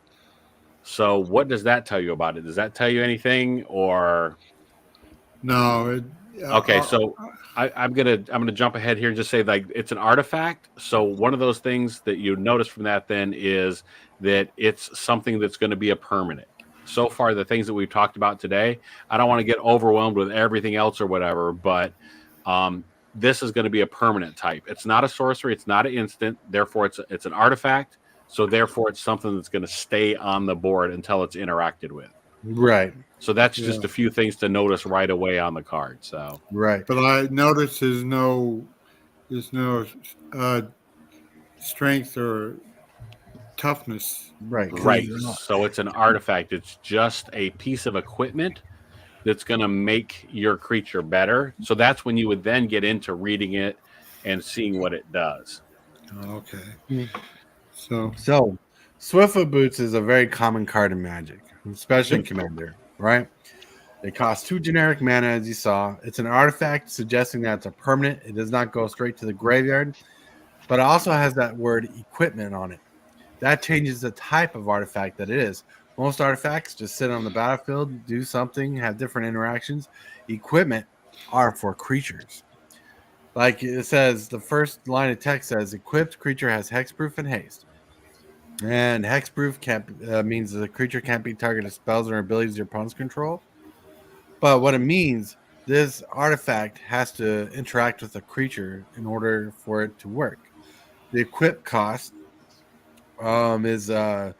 So what does that tell you about it? Does that tell you anything, or no? Okay, so I'm gonna jump ahead here and just say, like, it's an artifact. So one of those things that you notice from that then is that it's something that's going to be a permanent. So far, the things that we've talked about today, I don't want to get overwhelmed with everything else or whatever, but this is going to be a permanent type. It's not a sorcery. It's not an instant. Therefore, it's an artifact. So therefore, it's something that's going to stay on the board until it's interacted with. Right. So that's just a few things to notice right away on the card. So right. But I notice there's no strength or toughness. Right. Right. So it's an artifact. It's just a piece of equipment that's going to make your creature better. So that's when you would then get into reading it and seeing what it does. Okay. Swiftfoot Boots is a very common card in Magic, especially in Commander, right? It costs 2 generic mana, as you saw. It's an artifact, suggesting that it's a permanent. It does not go straight to the graveyard, but it also has that word equipment on it. That changes the type of artifact that it is. Most artifacts just sit on the battlefield, do something, have different interactions. Equipment are for creatures. Like it says, the first line of text says, equipped creature has hexproof and haste. And hexproof means the creature can't be targeted with spells or abilities your opponents control. But what it means, this artifact has to interact with a creature in order for it to work. The equip cost is a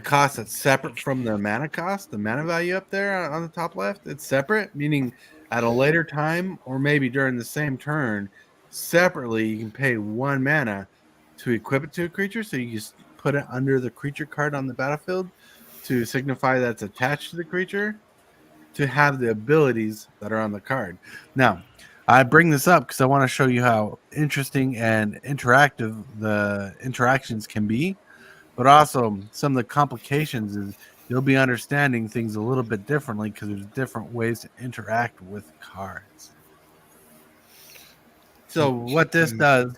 cost that's separate from the mana cost, the mana value up there on the top left. It's separate, meaning at a later time or maybe during the same turn, separately, you can pay 1 mana to equip it to a creature. So you just put it under the creature card on the battlefield to signify that it's attached to the creature to have the abilities that are on the card. Now, I bring this up because I want to show you how interesting and interactive the interactions can be, but also some of the complications is you'll be understanding things a little bit differently because there's different ways to interact with cards. So what this does,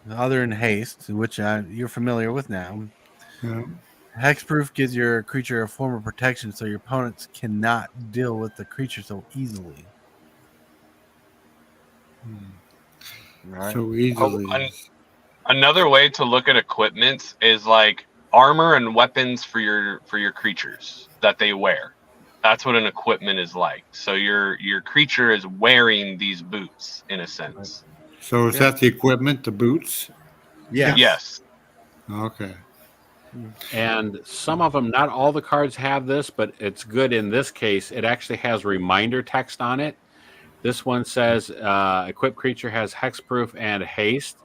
other than haste, which you're familiar with now, hexproof gives your creature a form of protection so your opponents cannot deal with the creature so easily. Right. So easily. Another way to look at equipment is like armor and weapons for your creatures that they wear. That's what an equipment is like. So your creature is wearing these boots in a sense. So is that the equipment, the boots? Yes. Okay. And some of them, not all the cards have this, but it's good in this case. It actually has reminder text on it. This one says equipped creature has hexproof and haste.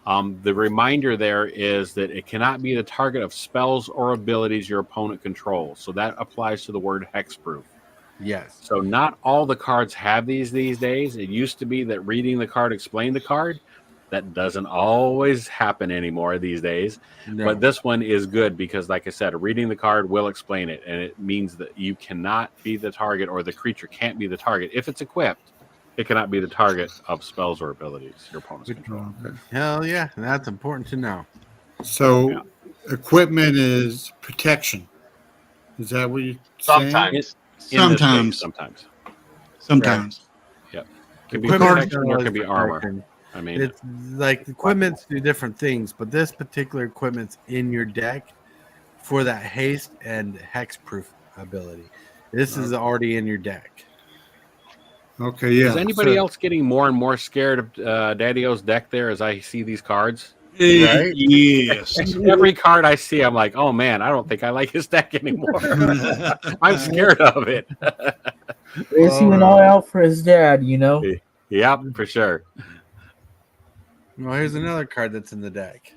The reminder there is that it cannot be the target of spells or abilities your opponent controls. So that applies to the word hexproof. Yes. So not all the cards have these days. It used to be that reading the card explained the card. That doesn't always happen anymore these days. No. But this one is good because, like I said, reading the card will explain it. And it means that you cannot be the target, or the creature can't be the target. If it's equipped, it cannot be the target of spells or abilities your opponents control. Hell yeah, that's important to know. So equipment is protection. Is that what you're saying? Sometimes. Right. Yep. Can be protection or can be armor. I mean, it's like equipments do different things, but this particular equipment's in your deck for that haste and hexproof ability. This is already in your deck. Okay, yeah. Is anybody else getting more and more scared of Daddios deck there as I see these cards? Right? Yes. Every card I see, I'm like, oh man, I don't think I like his deck anymore. I'm scared of it. He went all out for his dad, you know? Yep, for sure. Well, here's another card that's in the deck.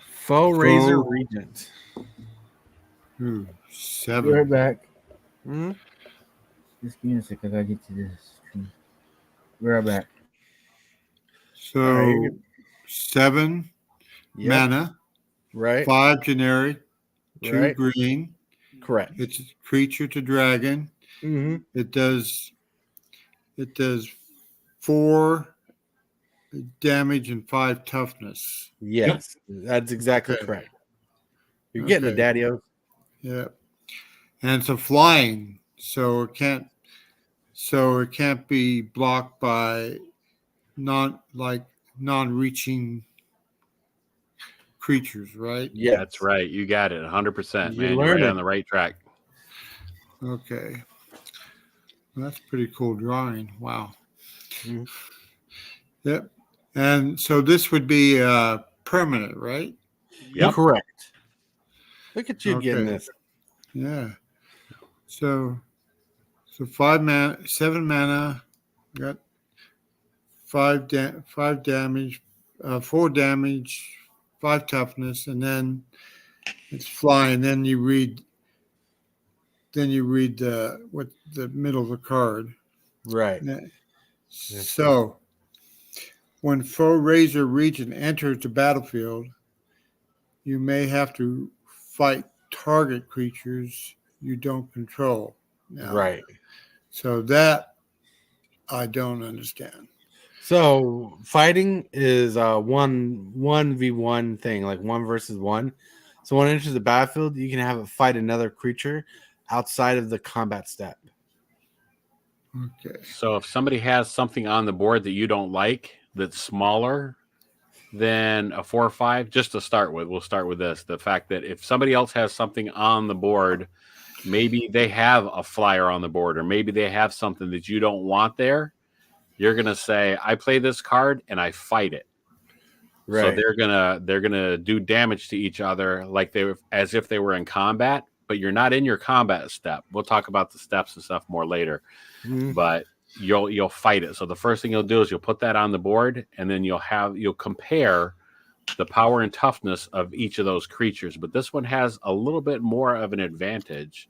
Faux Razor Regent. 7. Be right back. Mm-hmm. Just give me a sec. I gotta get to this. Be right back. So 7 mana. Right. 5 generic. 2 right. green. Correct. It's creature to dragon. Mm-hmm. It does 4 damage and 5 toughness. Yes, that's exactly correct. You're getting it, Daddio. Yeah, and it's a flying, so it can't be blocked by non-reaching creatures, right? Yeah, that's right. You got it, 100%, man. You're right on the right track. Okay, well, that's pretty cool drawing. Wow. Mm-hmm. Yep. And so this would be permanent, right? Yep. Correct. Look at you getting this. Yeah. So 5 mana, 7 mana, got 5 damage, 4 damage, 5 toughness, and then it's flying. Then you read what the middle of the card. Right. So when Faux Razor Regent enters the battlefield, you may have to fight target creatures you don't control. Now, Right. So that I don't understand. So fighting is a 1v1 thing, like 1 versus 1. So when it enters the battlefield, you can have it fight another creature outside of the combat step. Okay. So if somebody has something on the board that you don't like that's smaller than a 4 or 5, just to start with, we'll start with this. The fact that if somebody else has something on the board, maybe they have a flyer on the board, or maybe they have something that you don't want there, you're gonna say, I play this card and I fight it. Right. So they're gonna do damage to each other like as if they were in combat, but you're not in your combat step. We'll talk about the steps and stuff more later. Mm-hmm. But you'll fight it. So the first thing you'll do is you'll put that on the board, and then you'll compare the power and toughness of each of those creatures. But this one has a little bit more of an advantage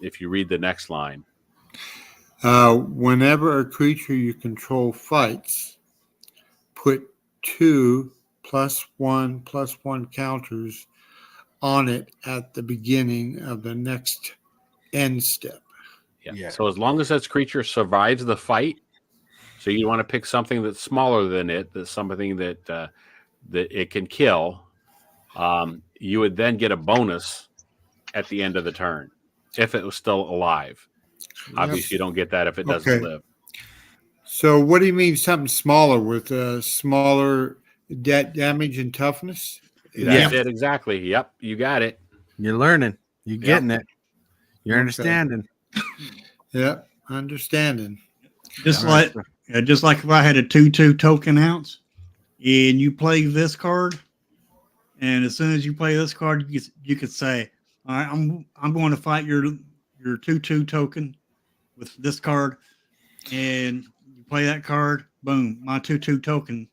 if you read the next line. Whenever a creature you control fights, put 2 +1/+1 counters on it at the beginning of the next end step. Yeah. So as long as that creature survives the fight, so you want to pick something that's smaller than it, that's something that that it can kill, you would then get a bonus at the end of the turn if it was still alive. Yep. Obviously, you don't get that if it doesn't live. So what do you mean something smaller with smaller damage and toughness? That's it, exactly. Yep, you got it. You're learning. You're getting it. You're understanding. Yep, understanding. Just like if I had a 2/2 token out and you play this card, and as soon as you play this card, you could say, all right, I'm going to fight your 2/2 token with this card, and you play that card, boom, my 2/2 token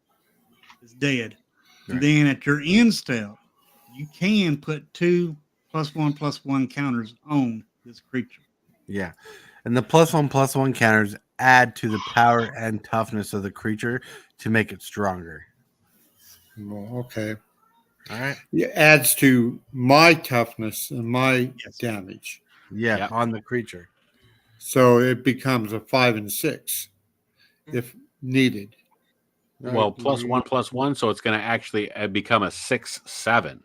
is dead. Right. And then at your end step, you can put 2 +1/+1 counters on this creature. Yeah. And the +1/+1 counters add to the power and toughness of the creature to make it stronger. Well, okay. All right. It adds to my toughness and my damage. Yeah, on the creature. So it becomes a 5 and 6 if needed. Well, +1/+1, so it's going to actually become a 6/7.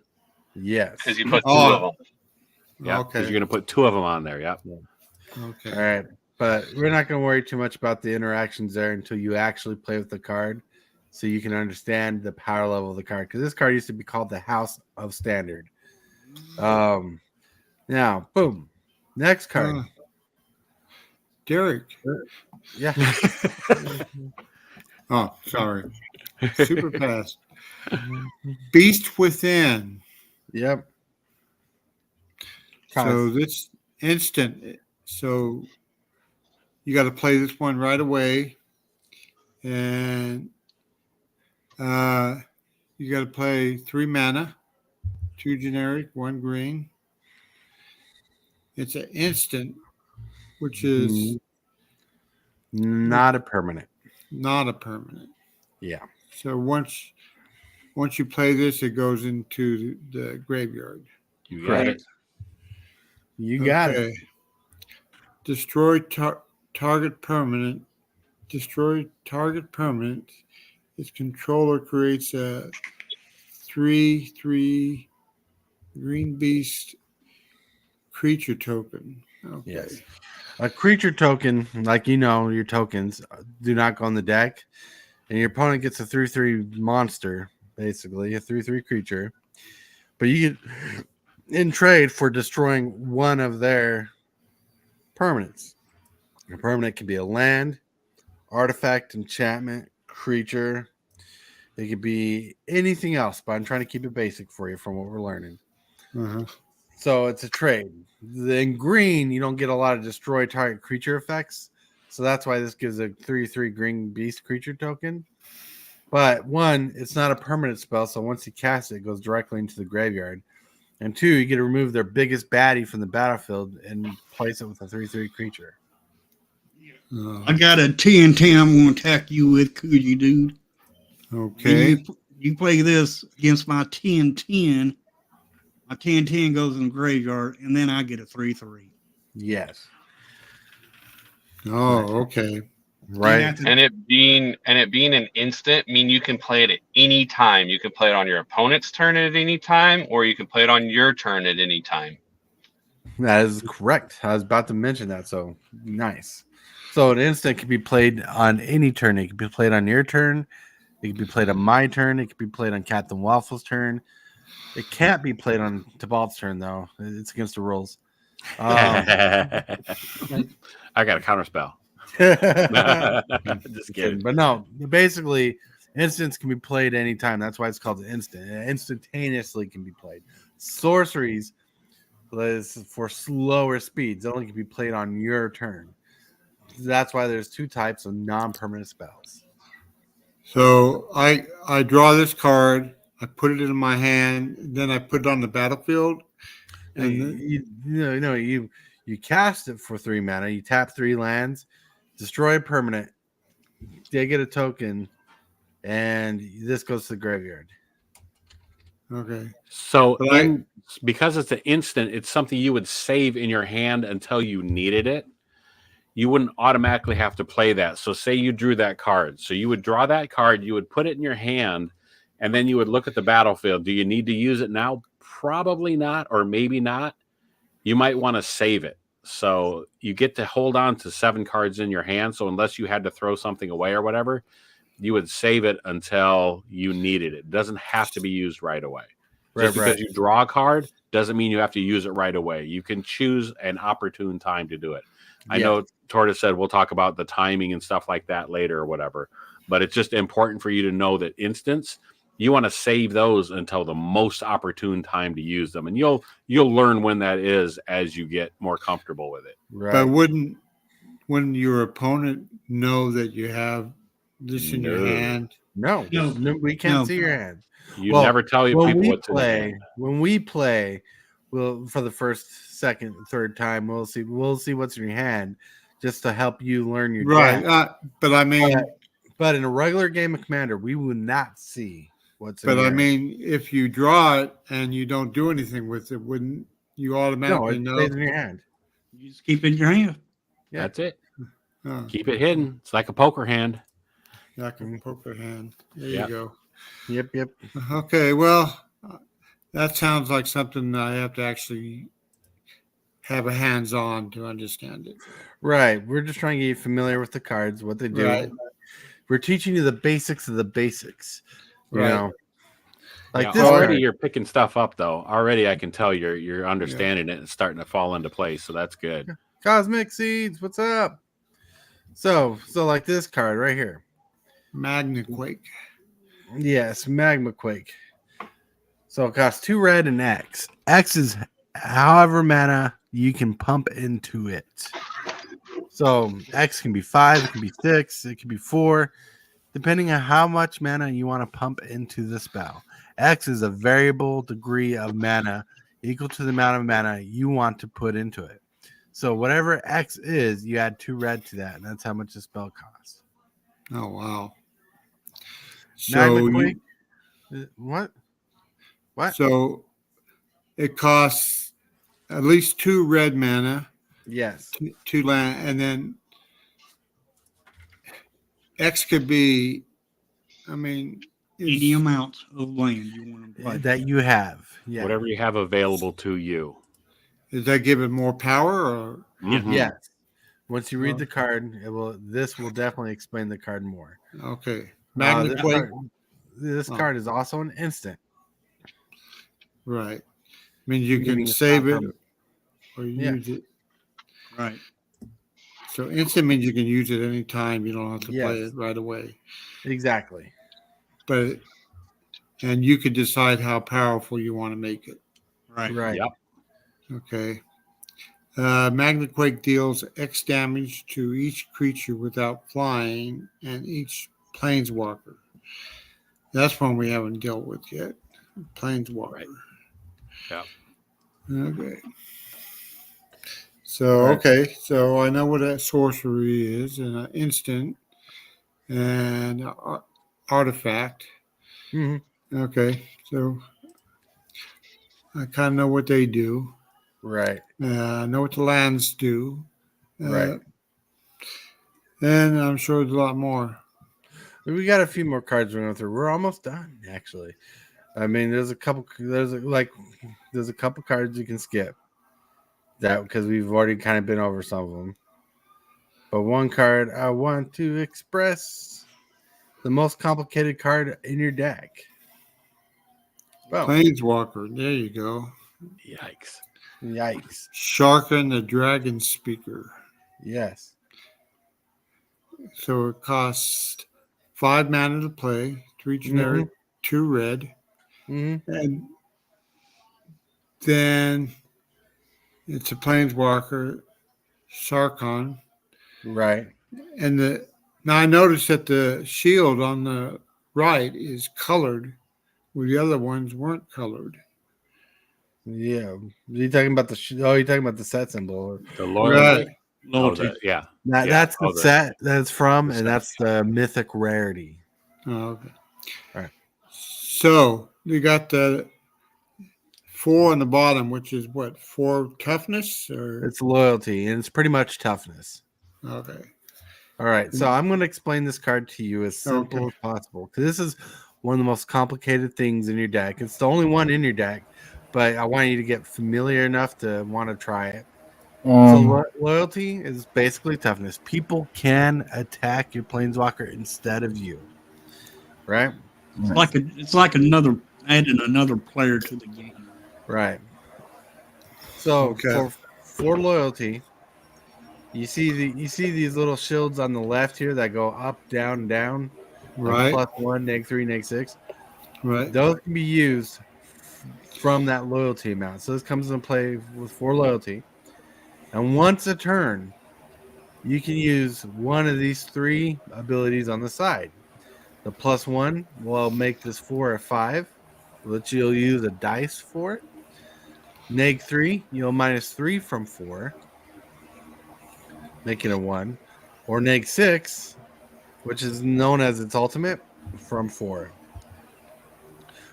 Yes. Because you put 2 of them. Yeah, because you're going to put 2 of them on there. Yep. Okay. All right. But we're not going to worry too much about the interactions there until you actually play with the card, so you can understand the power level of the card. Because this card used to be called the House of Standard. Now, boom. Next card. Derek. Yeah. Oh, sorry. Super fast. Beast Within. Yep. So this instant. So you got to play this one right away. And you got to play 3 mana, 2 generic, 1 green. It's an instant, which is not a permanent. Not a permanent. Yeah. So once you play this, it goes into the graveyard. You got it. You got it. Destroy target permanent. Destroy target permanent. Its controller creates a 3/3 green beast creature token. Okay. Yes. A creature token, like your tokens do not go on the deck, and your opponent gets a 3/3 monster, basically a 3/3 creature. But you get in trade for destroying one of their permanents. A permanent can be a land, artifact, enchantment, creature. It could be anything else, but I'm trying to keep it basic for you from what we're learning. So it's a trade. In green, you don't get a lot of destroy target creature effects. So that's why this gives a 3/3 green beast creature token. But 1, it's not a permanent spell. So once you cast it, it goes directly into the graveyard. And 2, you get to remove their biggest baddie from the battlefield and place it with a 3/3 creature. I got a 10/10 I'm going to attack you with, TCGdude. Okay. You play this against my 10/10. My 10/10 goes in the graveyard, and then I get a 3/3. Yes. Oh, okay. Right. And it being an instant mean you can play it at any time. You can play it on your opponent's turn at any time, or you can play it on your turn at any time. That is correct. I was about to mention that. So nice. So an instant can be played on any turn. It can be played on your turn. It can be played on my turn. It can be played on Captain Waffle's turn. It can't be played on Tibalt's turn, though. It's against the rules. I got a counter spell. Just kidding. But no, basically, instants can be played anytime. That's why it's called an instant. It instantaneously can be played. Sorceries is for slower speeds. It only can be played on your turn. That's why there's two types of non-permanent spells. So I draw this card, I put it in my hand, then I put it on the battlefield. And you cast it for 3 mana. You tap 3 lands, destroy a permanent. They get a token, and this goes to the graveyard. Okay. So because it's an instant, it's something you would save in your hand until you needed it. You wouldn't automatically have to play that. So say you drew that card. So you would draw that card, you would put it in your hand, and then you would look at the battlefield. Do you need to use it now? Probably not, or maybe not. You might want to save it. So you get to hold on to 7 cards in your hand. So unless you had to throw something away or whatever, you would save it until you needed it. It doesn't have to be used right away. Just because you draw a card doesn't mean you have to use it right away. You can choose an opportune time to do it. I know Tortoise said we'll talk about the timing and stuff like that later or whatever, but it's just important for you to know that instants, you want to save those until the most opportune time to use them, and you'll learn when that is as you get more comfortable with it. Right. But wouldn't your opponent know that you have this in your hand? No, we can't see your hand. You never tell your people what to do. When we play, we'll for the first, second, third time, we'll see what's in your hand, just to help you learn your right. But I mean, but in a regular game of Commander, we will not see what's in your hand. But I mean, if you draw it and you don't do anything with it, wouldn't you automatically know? It stays in your hand. You just keep it in your hand. Yeah. That's it. Keep it hidden. It's like a poker hand. Like a poker hand. There you go. Yep. Okay, well, that sounds like something I have to actually have a hands-on to understand it. Right. We're just trying to get you familiar with the cards, what they do. Right. We're teaching you the basics of the basics. You know. Like this already you're picking stuff up though. Already I can tell you're understanding it and starting to fall into place. So that's good. Cosmic Seeds, what's up? So like this card right here. Magma Quake. Yes, Magma Quake. So it costs 2 red and X. X is however mana you can pump into it. So X can be 5, it can be 6, it can be 4, depending on how much mana you want to pump into the spell. X is a variable degree of mana equal to the amount of mana you want to put into it. So whatever X is, you add 2 red to that, and that's how much the spell costs. Oh, wow. So what? So it costs at least 2 red mana. Yes. 2 land, and then X could be, I mean, any amount of land you want to play that you have. Yeah. Whatever you have available to you. Does that give it more power or? Mm-hmm. Yes. Once you read the card, this will definitely explain the card more. Okay. This card is also an instant. Right. I mean, you can save it or use it. Right. So instant means you can use it any time. You don't have to play it right away. Exactly. And you could decide how powerful you want to make it. Right. Yep. Okay. Magma Quake deals X damage to each creature without flying and each planeswalker. That's one we haven't dealt with yet. Planeswalker. Right. Yeah. Okay. So so I know what a sorcery is, and an instant, and artifact. Mm-hmm. Okay, so I kind of know what they do. Right. I know what the lands do. Right. And I'm sure there's a lot more. We got a few more cards we're going through. We're almost done, actually. I mean, there's a couple cards you can skip that because we've already kind of been over some of them. But one card I want to express the most complicated card in your deck. Well, Planeswalker. There you go. Yikes. Sharken the Dragon Speaker. Yes. So it costs 5 mana to play, 3 generic, 2 red. And then it's a Planeswalker, Sarkon. Right. And now I noticed that the shield on the right is colored, where the other ones weren't colored. Yeah. You're talking about you're talking about the set symbol. The loyalty. Right. Loyalty. That's the set that's from, and that's the mythic rarity. Oh, okay. All right. So you got the 4 on the bottom, which is what, 4 toughness? Or It's loyalty, and it's pretty much toughness. okay. All right. So I'm going to explain this card to you as simple as possible, because this is one of the most complicated things in your deck. It's the only one in your deck, but I want you to get familiar enough to want to try it. So loyalty is basically toughness. People can attack your planeswalker instead of you, right? It's like adding another player to the game. Right. So for loyalty, you see these little shields on the left here that go up, down, down. Right. Like +1, -3, -6. Right. Those can be used from that loyalty amount. So this comes into play with 4 loyalty. And once a turn, you can use one of these 3 abilities on the side. The +1 will make this 4 a 5, which you'll use a dice for it. -3, you'll -3 from 4, making a 1. Or -6, which is known as its ultimate, from 4.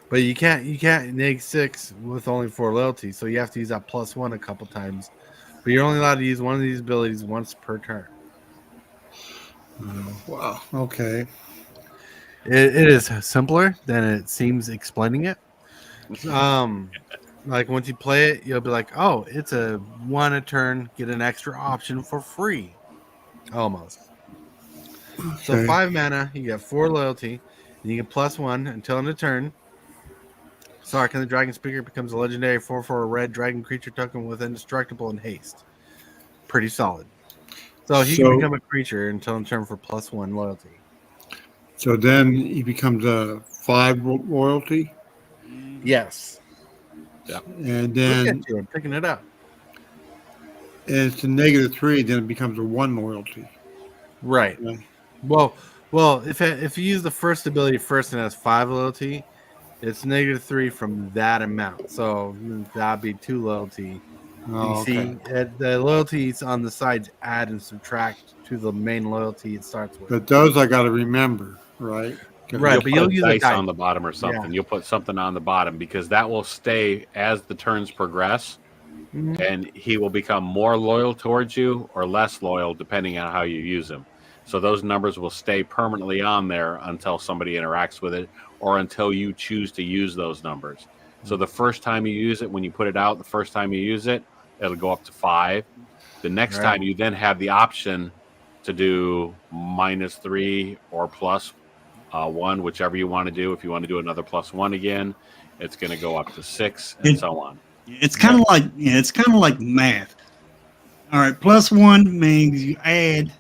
But you can't -6 with only 4 loyalty, so you have to use that +1 a couple times. But you're only allowed to use one of these abilities once per turn. Wow. Okay. It is simpler than it seems explaining it. Like once you play it, you'll be like, oh, it's a 1 a turn, get an extra option for free. Almost. So 5 mana, you get 4 loyalty, and you get +1 until end of turn. Sarkon the Dragon Speaker becomes a legendary 4/4 red dragon creature token with indestructible and haste. Pretty solid. So he can become a creature until in turn for +1 loyalty. So then he becomes a 5 loyalty? Yes. Yeah. And then look at you, I'm picking it up. And it's a -3, then it becomes a 1 loyalty. Right. Yeah. Well, if you use the first ability first and it has 5 loyalty, it's -3 from that amount. So that'd be 2 loyalty. Oh, see, the loyalties on the sides add and subtract to the main loyalty it starts with. But those I got to remember, right? Right, but you'll use a dice on the bottom or something. Yeah. You'll put something on the bottom because that will stay as the turns progress, and he will become more loyal towards you or less loyal depending on how you use him. So those numbers will stay permanently on there until somebody interacts with it or until you choose to use those numbers. So the first time you use it, when you put it out, the first time you use it, it'll go up to 5. The next time you then have the option to do -3 or +1, whichever you want to do. If you want to do another +1 again, it's going to go up to 6 and so on. It's kind of like math. All right, +1 means you add,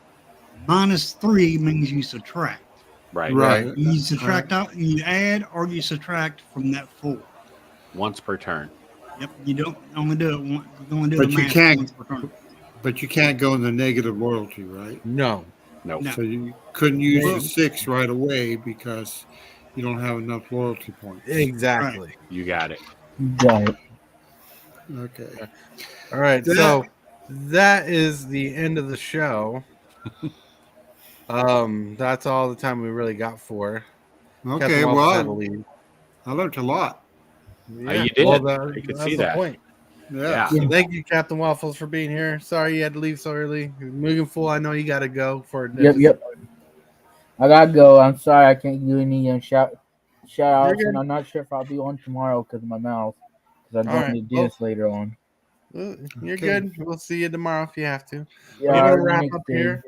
-3 means you subtract. Right. You subtract out, you add or you subtract from that 4. Once per turn. Yep, you don't only do it once. You only do But the you math can't. once per turn. But you can't go in the negative loyalty, right? No. So you couldn't use the 6 right away because you don't have enough loyalty points. Exactly. Right. You got it. Got it. Okay. All right. So that is the end of the show. That's all the time we really got for. Okay. Well, I learned a lot. You did. Well, I could that's see the that. point. Yeah. So thank you, Captain Waffles, for being here. Sorry you had to leave so early. Moving full, I know you got to go for Yep. I gotta go. I'm sorry I can't do any shout outs, and I'm not sure if I'll be on tomorrow because of my mouth. Because I'm going to the dentist later on. You're good. We'll see you tomorrow if you have to. Yeah, I'm gonna wrap up here.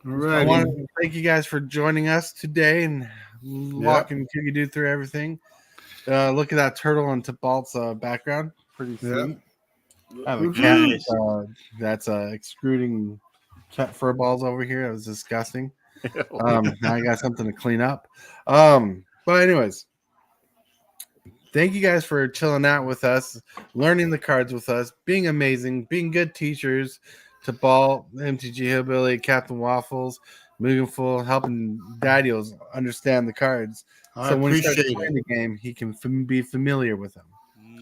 All right. I want to thank you guys for joining us today and walking TCGdude through everything. Look at that turtle on Tibalt's background. Pretty sweet. I have a cat that's extruding cat fur balls over here. That was disgusting. Now I got something to clean up. But anyways, thank you guys for chilling out with us, learning the cards with us, being amazing, being good teachers to Ball, MTG Hillbilly, Captain Waffles, Moving Full, helping daddios understand the cards. So when he starts playing the game, he can be familiar with them.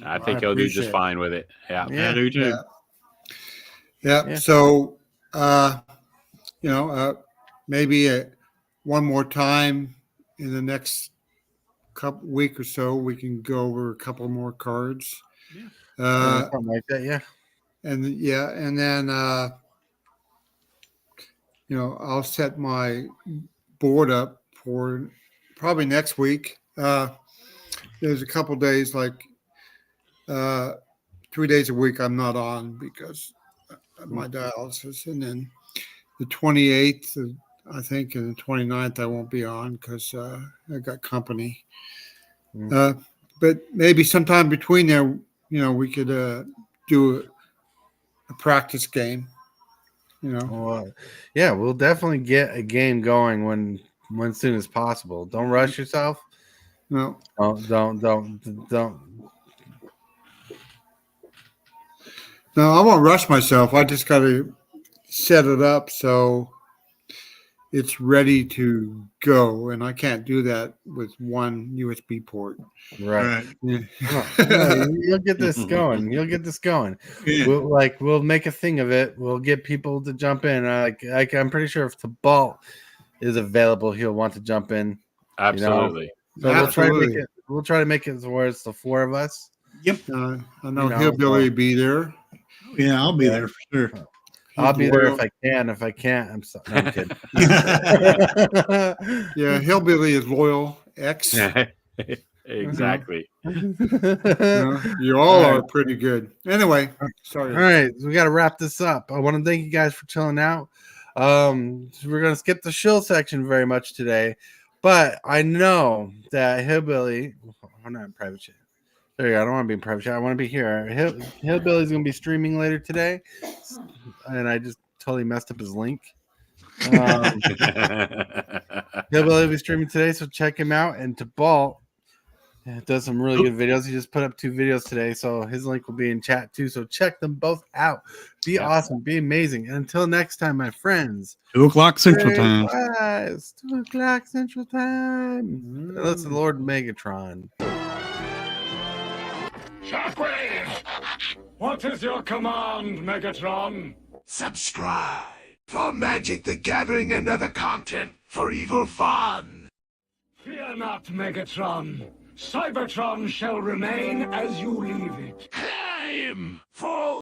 I think he'll do just fine with it. Yeah, I do too. Yeah. So, maybe one more time in the next week or so, we can go over a couple more cards. Something like that. Yeah. And then I'll set my board up for probably next week. There's a couple days, like 3 days a week, I'm not on because of my dialysis, and then the 28th, I think, and the 29th, I won't be on because I got company. But maybe sometime between there, we could do a practice game. We'll definitely get a game going when soon as possible. Don't rush yourself. No. Don't. No, I won't rush myself. I just got to set it up so it's ready to go, and I can't do that with one USB port. Right. Yeah. You'll get this going. Yeah. We'll make a thing of it. We'll get people to jump in. I'm pretty sure if Tibalt is available, he'll want to jump in. Absolutely. So we'll try to make it where it's the four of us. Yep. I know Hillbilly will be there. Yeah, I'll be there for sure. I'll be there if I can. If I can't, I'm sorry. No, I'm kidding. Yeah, Hillbilly is loyal. X. Exactly. You all are pretty good. Anyway, sorry. All right, so we got to wrap this up. I want to thank you guys for chilling out. We're going to skip the shill section very much today, but I know that Hillbilly. I'm not in private chat. There you go. I don't want to be in private chat. I want to be here. Hillbilly's going to be streaming later today, and I just totally messed up his link. Hillbilly will be streaming today, so check him out. And Tibalt does some really good videos. He just put up 2 videos today, so his link will be in chat too. So check them both out. Be awesome. Be amazing. And until next time, my friends. 2:00 Central Time. 2:00 Central Time. That's the Lord Megatron. Shockwave! What is your command, Megatron? Subscribe for Magic the Gathering and other content for evil fun. Fear not, Megatron. Cybertron shall remain as you leave it. Time for